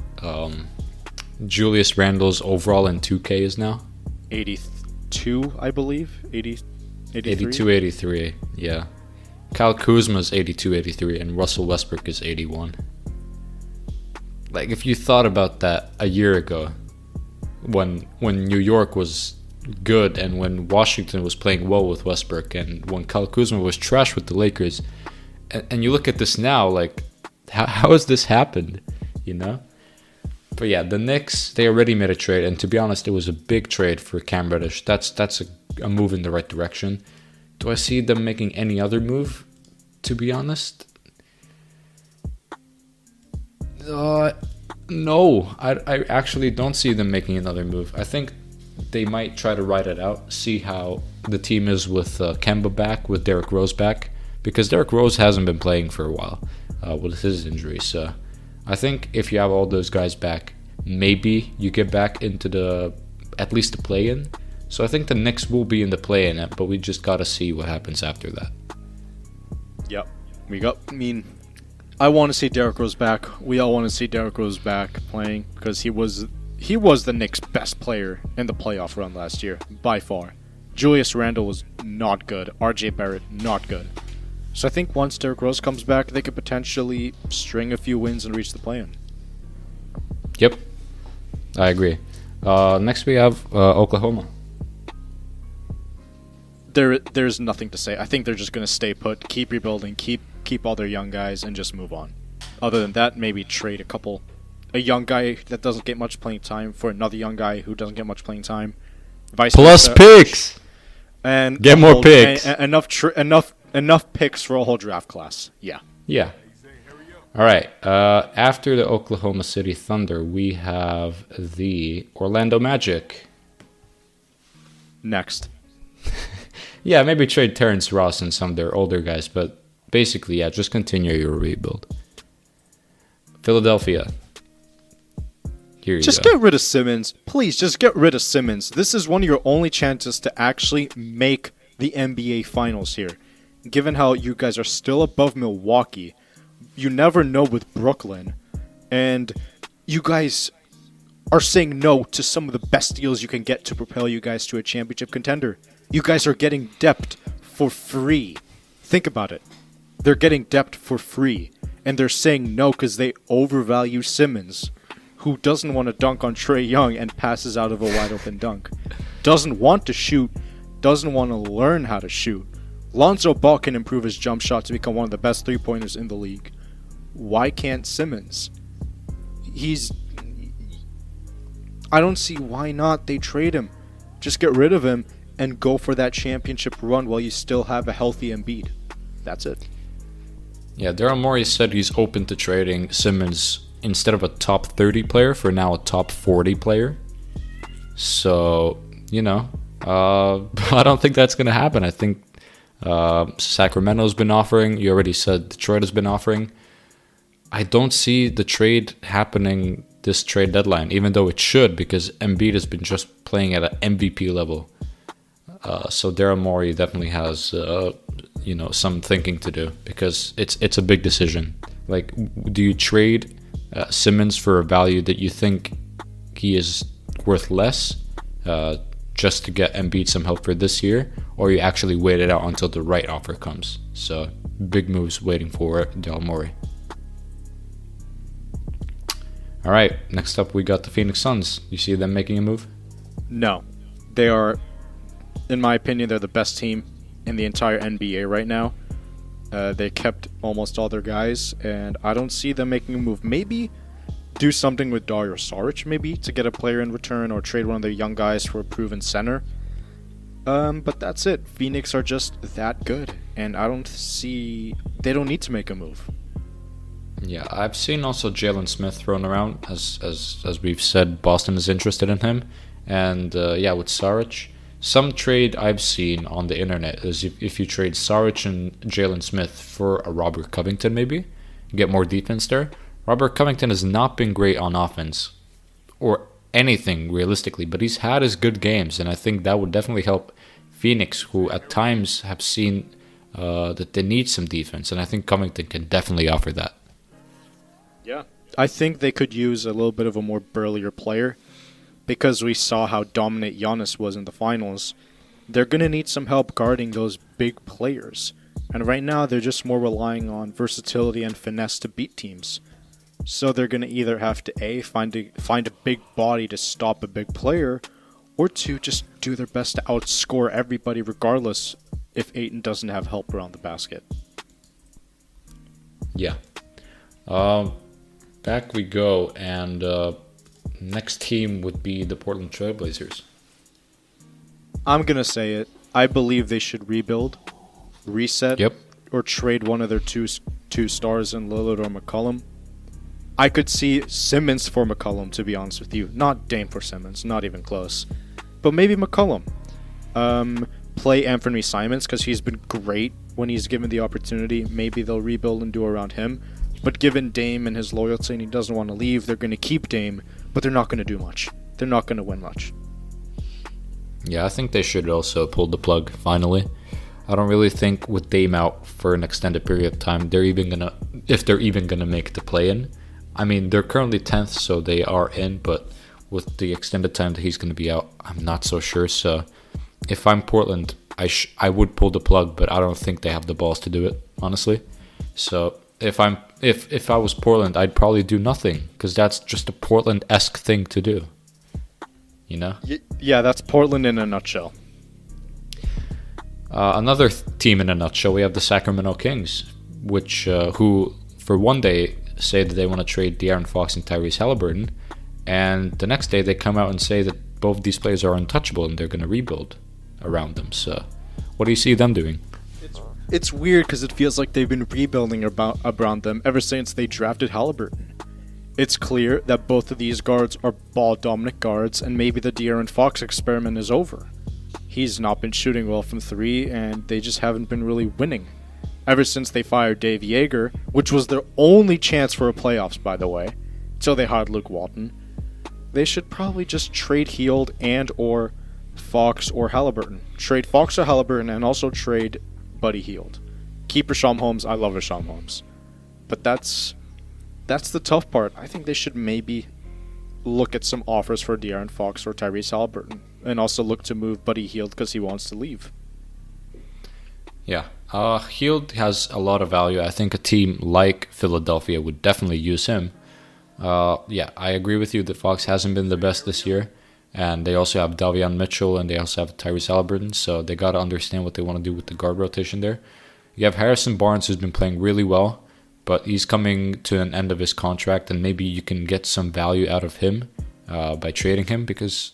Julius Randle's overall in 2K is now? 82, I believe. 83? 82, 83, yeah. Kyle Kuzma's 82, 83, and Russell Westbrook is 81. Like, if you thought about that a year ago, when New York was good and when Washington was playing well with Westbrook and when Kyle Kuzma was trash with the Lakers, and you look at this now, like, how has this happened, you know? But yeah, the Knicks, they already made a trade, and to be honest, it was a big trade for Cam Reddish. That's a move in the right direction. Do I see them making any other move, to be honest? No, I actually don't see them making another move. I think they might try to ride it out, see how the team is with Kemba back, with Derrick Rose back, because Derrick Rose hasn't been playing for a while with his injury. So I think if you have all those guys back, maybe you get back into at least the play-in. So I think the Knicks will be in the play-in, but we just got to see what happens after that. Yep. I want to see Derrick Rose back. We all want to see Derrick Rose back playing because he was the Knicks' best player in the playoff run last year, by far. Julius Randle was not good. RJ Barrett, not good. So I think once Derrick Rose comes back, they could potentially string a few wins and reach the play-in. Yep. I agree. Next we have Oklahoma. There's nothing to say. I think they're just going to stay put, keep rebuilding, keep all their young guys, and just move on. Other than that, maybe trade a young guy that doesn't get much playing time for another young guy who doesn't get much playing time. Vice Plus versa. picks! And get more picks. Enough picks for a whole draft class. Yeah. Yeah. All right. After the Oklahoma City Thunder, we have the Orlando Magic. Next. Yeah, maybe trade Terrence Ross and some of their older guys, but basically, yeah, just continue your rebuild. Philadelphia. Here you just go. Get rid of Simmons. Please, just get rid of Simmons. This is one of your only chances to actually make the NBA Finals here. Given how you guys are still above Milwaukee, you never know with Brooklyn, and you guys are saying no to some of the best deals you can get to propel you guys to a championship contender. You guys are getting depth for free. Think about it. They're getting depth for free, and they're saying no because they overvalue Simmons, who doesn't want to dunk on Trey Young and passes out of a wide-open dunk. Doesn't want to shoot, doesn't want to learn how to shoot. Lonzo Ball can improve his jump shot to become one of the best three-pointers in the league. Why can't Simmons? I don't see why not. They trade him. Just get rid of him and go for that championship run while you still have a healthy Embiid. That's it. Yeah, Daryl Morey said he's open to trading Simmons instead of a top 30 player for now a top 40 player. So, I don't think that's going to happen. I think Sacramento's been offering. You already said Detroit has been offering. I don't see the trade happening this trade deadline, even though it should, because Embiid has been just playing at an MVP level. So Daryl Morey definitely has, some thinking to do, because it's a big decision. Like, do you trade Simmons for a value that you think he is worth less, just to get Embiid some help for this year, or you actually wait it out until the right offer comes? So big moves waiting for Daryl Morey. All right, next up we got the Phoenix Suns. You see them making a move? No. They are, in my opinion, they're the best team in the entire NBA right now. They kept almost all their guys, and I don't see them making a move. Maybe do something with Dario Saric, maybe, to get a player in return, or trade one of their young guys for a proven center. But that's it. Phoenix are just that good, and they don't need to make a move. Yeah, I've seen also Jalen Smith thrown around. As we've said, Boston is interested in him. And with Saric, some trade I've seen on the internet is if you trade Saric and Jalen Smith for a Robert Covington, maybe get more defense there. Robert Covington has not been great on offense or anything realistically, but he's had his good games, and I think that would definitely help Phoenix, who at times have seen that they need some defense, and I think Covington can definitely offer that. Yeah, I think they could use a little bit of a more burlier player, because we saw how dominant Giannis was in the finals. They're going to need some help guarding those big players. And right now, they're just more relying on versatility and finesse to beat teams. So they're going to either have to A, find a big body to stop a big player, or two, just do their best to outscore everybody regardless if Ayton doesn't have help around the basket. Yeah. Back we go, and next team would be the Portland Trailblazers. I'm going to say it. I believe they should rebuild, reset, or trade one of their two stars in Lillard or McCollum. I could see Simmons for McCollum, to be honest with you. Not Dame for Simmons, not even close. But maybe McCollum. Play Anthony Simons, because he's been great when he's given the opportunity. Maybe they'll rebuild and do around him. But given Dame and his loyalty, and he doesn't want to leave, they're going to keep Dame, but they're not going to do much. They're not going to win much. Yeah, I think they should also pull the plug, finally. I don't really think with Dame out for an extended period of time, if they're even gonna make the play-in. I mean, they're currently 10th, so they are in, but with the extended time that he's going to be out, I'm not so sure. So if I'm Portland, I would pull the plug, but I don't think they have the balls to do it, honestly. So if I was Portland, I'd probably do nothing, because that's just a Portland-esque thing to do. You know? Yeah, that's Portland in a nutshell. Another team in a nutshell, we have the Sacramento Kings, which who for one day say that they want to trade De'Aaron Fox and Tyrese Halliburton, and the next day they come out and say that both these players are untouchable and they're going to rebuild around them. So what do you see them doing? It's weird because it feels like they've been rebuilding around them ever since they drafted Halliburton. It's clear that both of these guards are ball-dominant guards, and maybe the De'Aaron Fox experiment is over. He's not been shooting well from three, and they just haven't been really winning. Ever since they fired Dave Yeager, which was their only chance for a playoffs, by the way, till they hired Luke Walton, they should probably just trade Hield and or Fox or Halliburton. Trade Fox or Halliburton, and also trade Buddy Hield. Keep Rashawn Holmes. I love Rashawn Holmes. But that's the tough part. I think they should maybe look at some offers for De'Aaron Fox or Tyrese Halliburton, and also look to move Buddy Hield because he wants to leave. Yeah, Hield has a lot of value. I think a team like Philadelphia would definitely use him. Yeah, I agree with you that Fox hasn't been the best this year, and they also have Davion Mitchell, and they also have Tyrese Halliburton, so they got to understand what they want to do with the guard rotation there. You have Harrison Barnes, who's been playing really well, but he's coming to an end of his contract, and maybe you can get some value out of him by trading him, because,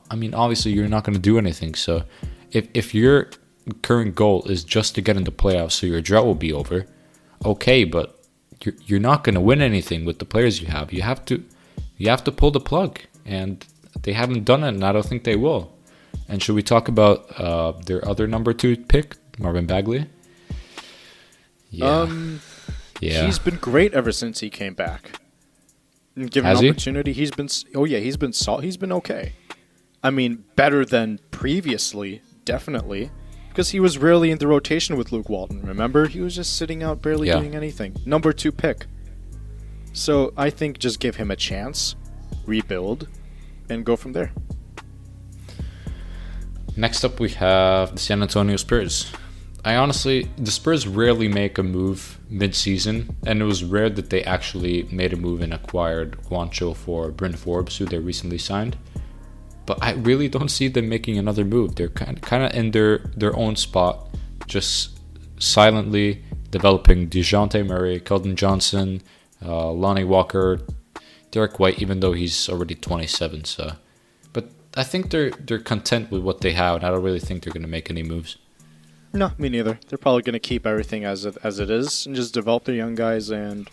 I mean, obviously you're not going to do anything. So if your current goal is just to get into playoffs so your drought will be over, okay, but you're not going to win anything with the players you have. You have to pull the plug, and they haven't done it, and I don't think they will. And should we talk about their other number 2 pick, Marvin Bagley? Yeah. He's been great ever since he came back. Given an opportunity, he's been okay. I mean, better than previously, definitely, because he was rarely in the rotation with Luke Walton. Remember, he was just sitting out, barely doing anything. Number 2 pick. So I think just give him a chance, rebuild, and go from there. Next up, we have the San Antonio Spurs. The Spurs rarely make a move mid-season, and it was rare that they actually made a move and acquired Juancho for Bryn Forbes, who they recently signed. But I really don't see them making another move. They're kind of in their own spot, just silently developing DeJounte Murray, Keldon Johnson, Lonnie Walker, Derek White, even though he's already 27. So, but I think they're content with what they have, and I don't really think they're going to make any moves. No, me neither. They're probably going to keep everything as it is and just develop their young guys and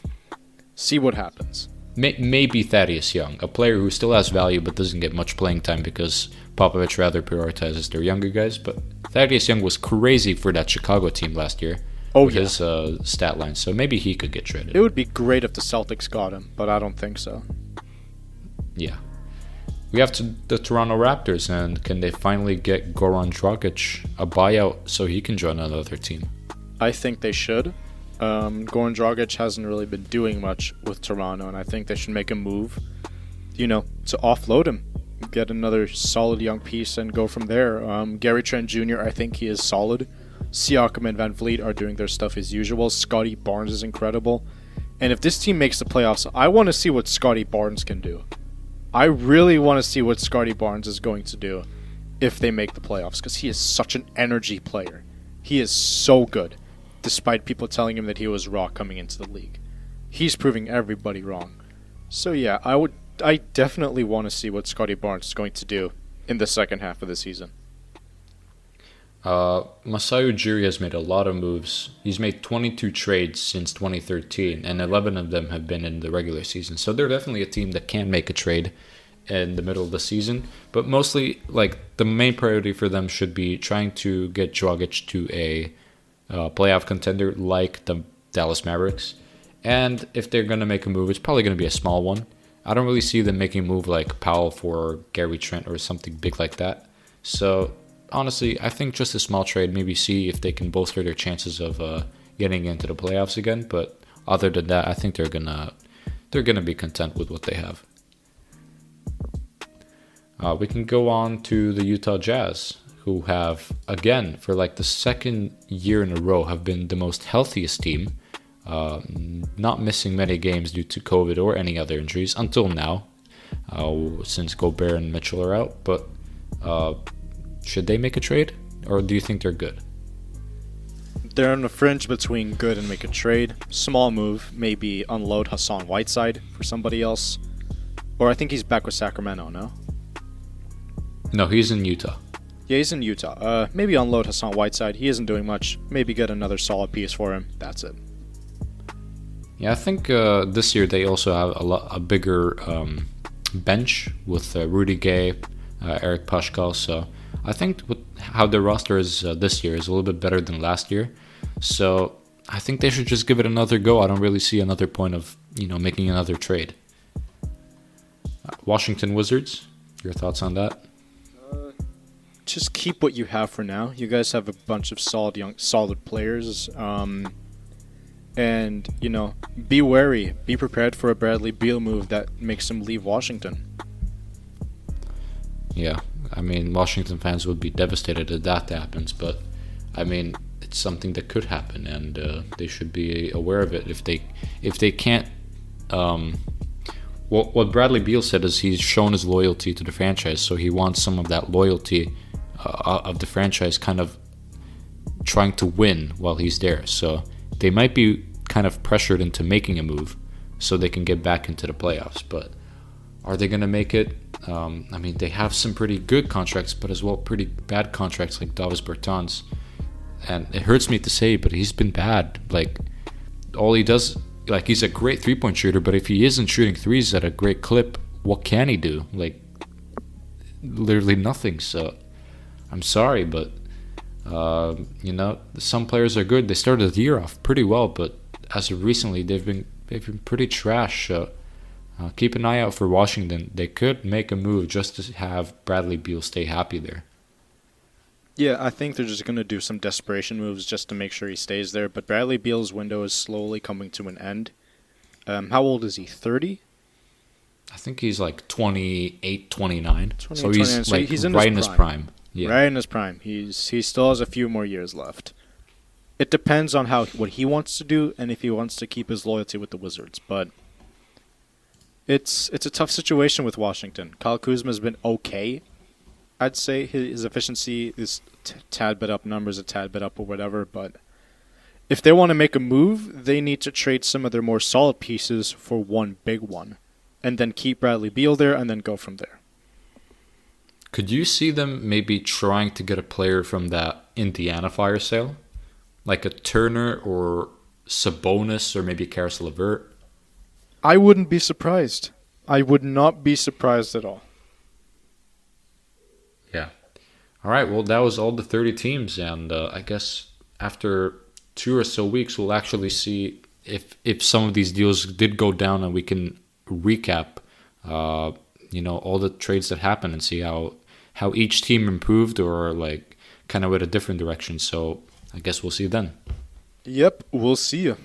see what happens. Maybe Thaddeus Young, a player who still has value but doesn't get much playing time because Popovich rather prioritizes their younger guys. But Thaddeus Young was crazy for that Chicago team last year with his stat line, so maybe he could get traded. It would be great if the Celtics got him, but I don't think so. Yeah. We have the Toronto Raptors, and can they finally get Goran Dragic a buyout so he can join another team? I think they should. Goran Dragic hasn't really been doing much with Toronto, and I think they should make a move, to offload him, get another solid young piece, and go from there. Gary Trent Jr., I think he is solid. Siakam and Van Vliet are doing their stuff as usual. Scotty Barnes is incredible. And if this team makes the playoffs, I want to see what Scotty Barnes can do. I really want to see what Scotty Barnes is going to do if they make the playoffs, because he is such an energy player. He is so good, despite people telling him that he was raw coming into the league. He's proving everybody wrong. So yeah, I definitely want to see what Scotty Barnes is going to do in the second half of the season. Masai Ujiri has made a lot of moves. He's made 22 trades since 2013, and 11 of them have been in the regular season. So they're definitely a team that can make a trade in the middle of the season. But mostly, the main priority for them should be trying to get Dragic to a playoff contender like the Dallas Mavericks. And if they're going to make a move, it's probably going to be a small one. I don't really see them making a move like Powell for Gary Trent or something big like that. So honestly, I think just a small trade, maybe see if they can bolster their chances of getting into the playoffs again. But other than that, I think they're gonna be content with what they have. We can go on to the Utah Jazz, who have, again, for the second year in a row, have been the most healthiest team, not missing many games due to COVID or any other injuries until now, since Gobert and Mitchell are out. But should they make a trade, or do you think they're good? They're on the fringe between good and make a trade. Small move, maybe unload Hassan Whiteside for somebody else. Or I think he's back with Sacramento, no? No, he's in Utah. Yeah, he's in Utah. Maybe unload Hassan Whiteside. He isn't doing much. Maybe get another solid piece for him. That's it. Yeah, I think this year they also have a bigger bench with Rudy Gay, Eric Paschall. So I think how their roster is this year is a little bit better than last year. So I think they should just give it another go. I don't really see another point of making another trade. Washington Wizards, your thoughts on that? Just keep what you have for now. You guys have a bunch of solid players. And, be wary. Be prepared for a Bradley Beal move that makes him leave Washington. Yeah, I mean, Washington fans would be devastated if that happens. But, I mean, it's something that could happen, and they should be aware of it. If they can't... what Bradley Beal said is he's shown his loyalty to the franchise, so he wants some of that loyalty of the franchise kind of trying to win while he's there. So they might be kind of pressured into making a move so they can get back into the playoffs. But are they going to make it? I mean, they have some pretty good contracts, but as well pretty bad contracts like Davis Bertans. And it hurts me to say, but he's been bad. All he does, he's a great three-point shooter, but if he isn't shooting threes at a great clip, what can he do? Literally nothing. So I'm sorry, but some players are good. They started the year off pretty well, but as of recently, they've been pretty trash. Keep an eye out for Washington. They could make a move just to have Bradley Beal stay happy there. Yeah, I think they're just going to do some desperation moves just to make sure he stays there. But Bradley Beal's window is slowly coming to an end. How old is he? 30? I think he's like 28, 29. So 29. he's right in his prime. Yeah. Right in his prime. He still has a few more years left. It depends on what he wants to do and if he wants to keep his loyalty with the Wizards. But it's a tough situation with Washington. Kyle Kuzma's been okay. I'd say his efficiency is a tad bit up, numbers a tad bit up or whatever. But if they want to make a move, they need to trade some of their more solid pieces for one big one. And then keep Bradley Beal there and then go from there. Could you see them maybe trying to get a player from that Indiana fire sale? Like a Turner or Sabonis or maybe Karis LeVert? I wouldn't be surprised. I would not be surprised at all. Yeah. All right, well, that was all the 30 teams. And I guess after 2 or so weeks, we'll actually see if some of these deals did go down and we can recap all the trades that happened and see how each team improved or like kind of went a different direction. So I guess we'll see you then. Yep, we'll see you.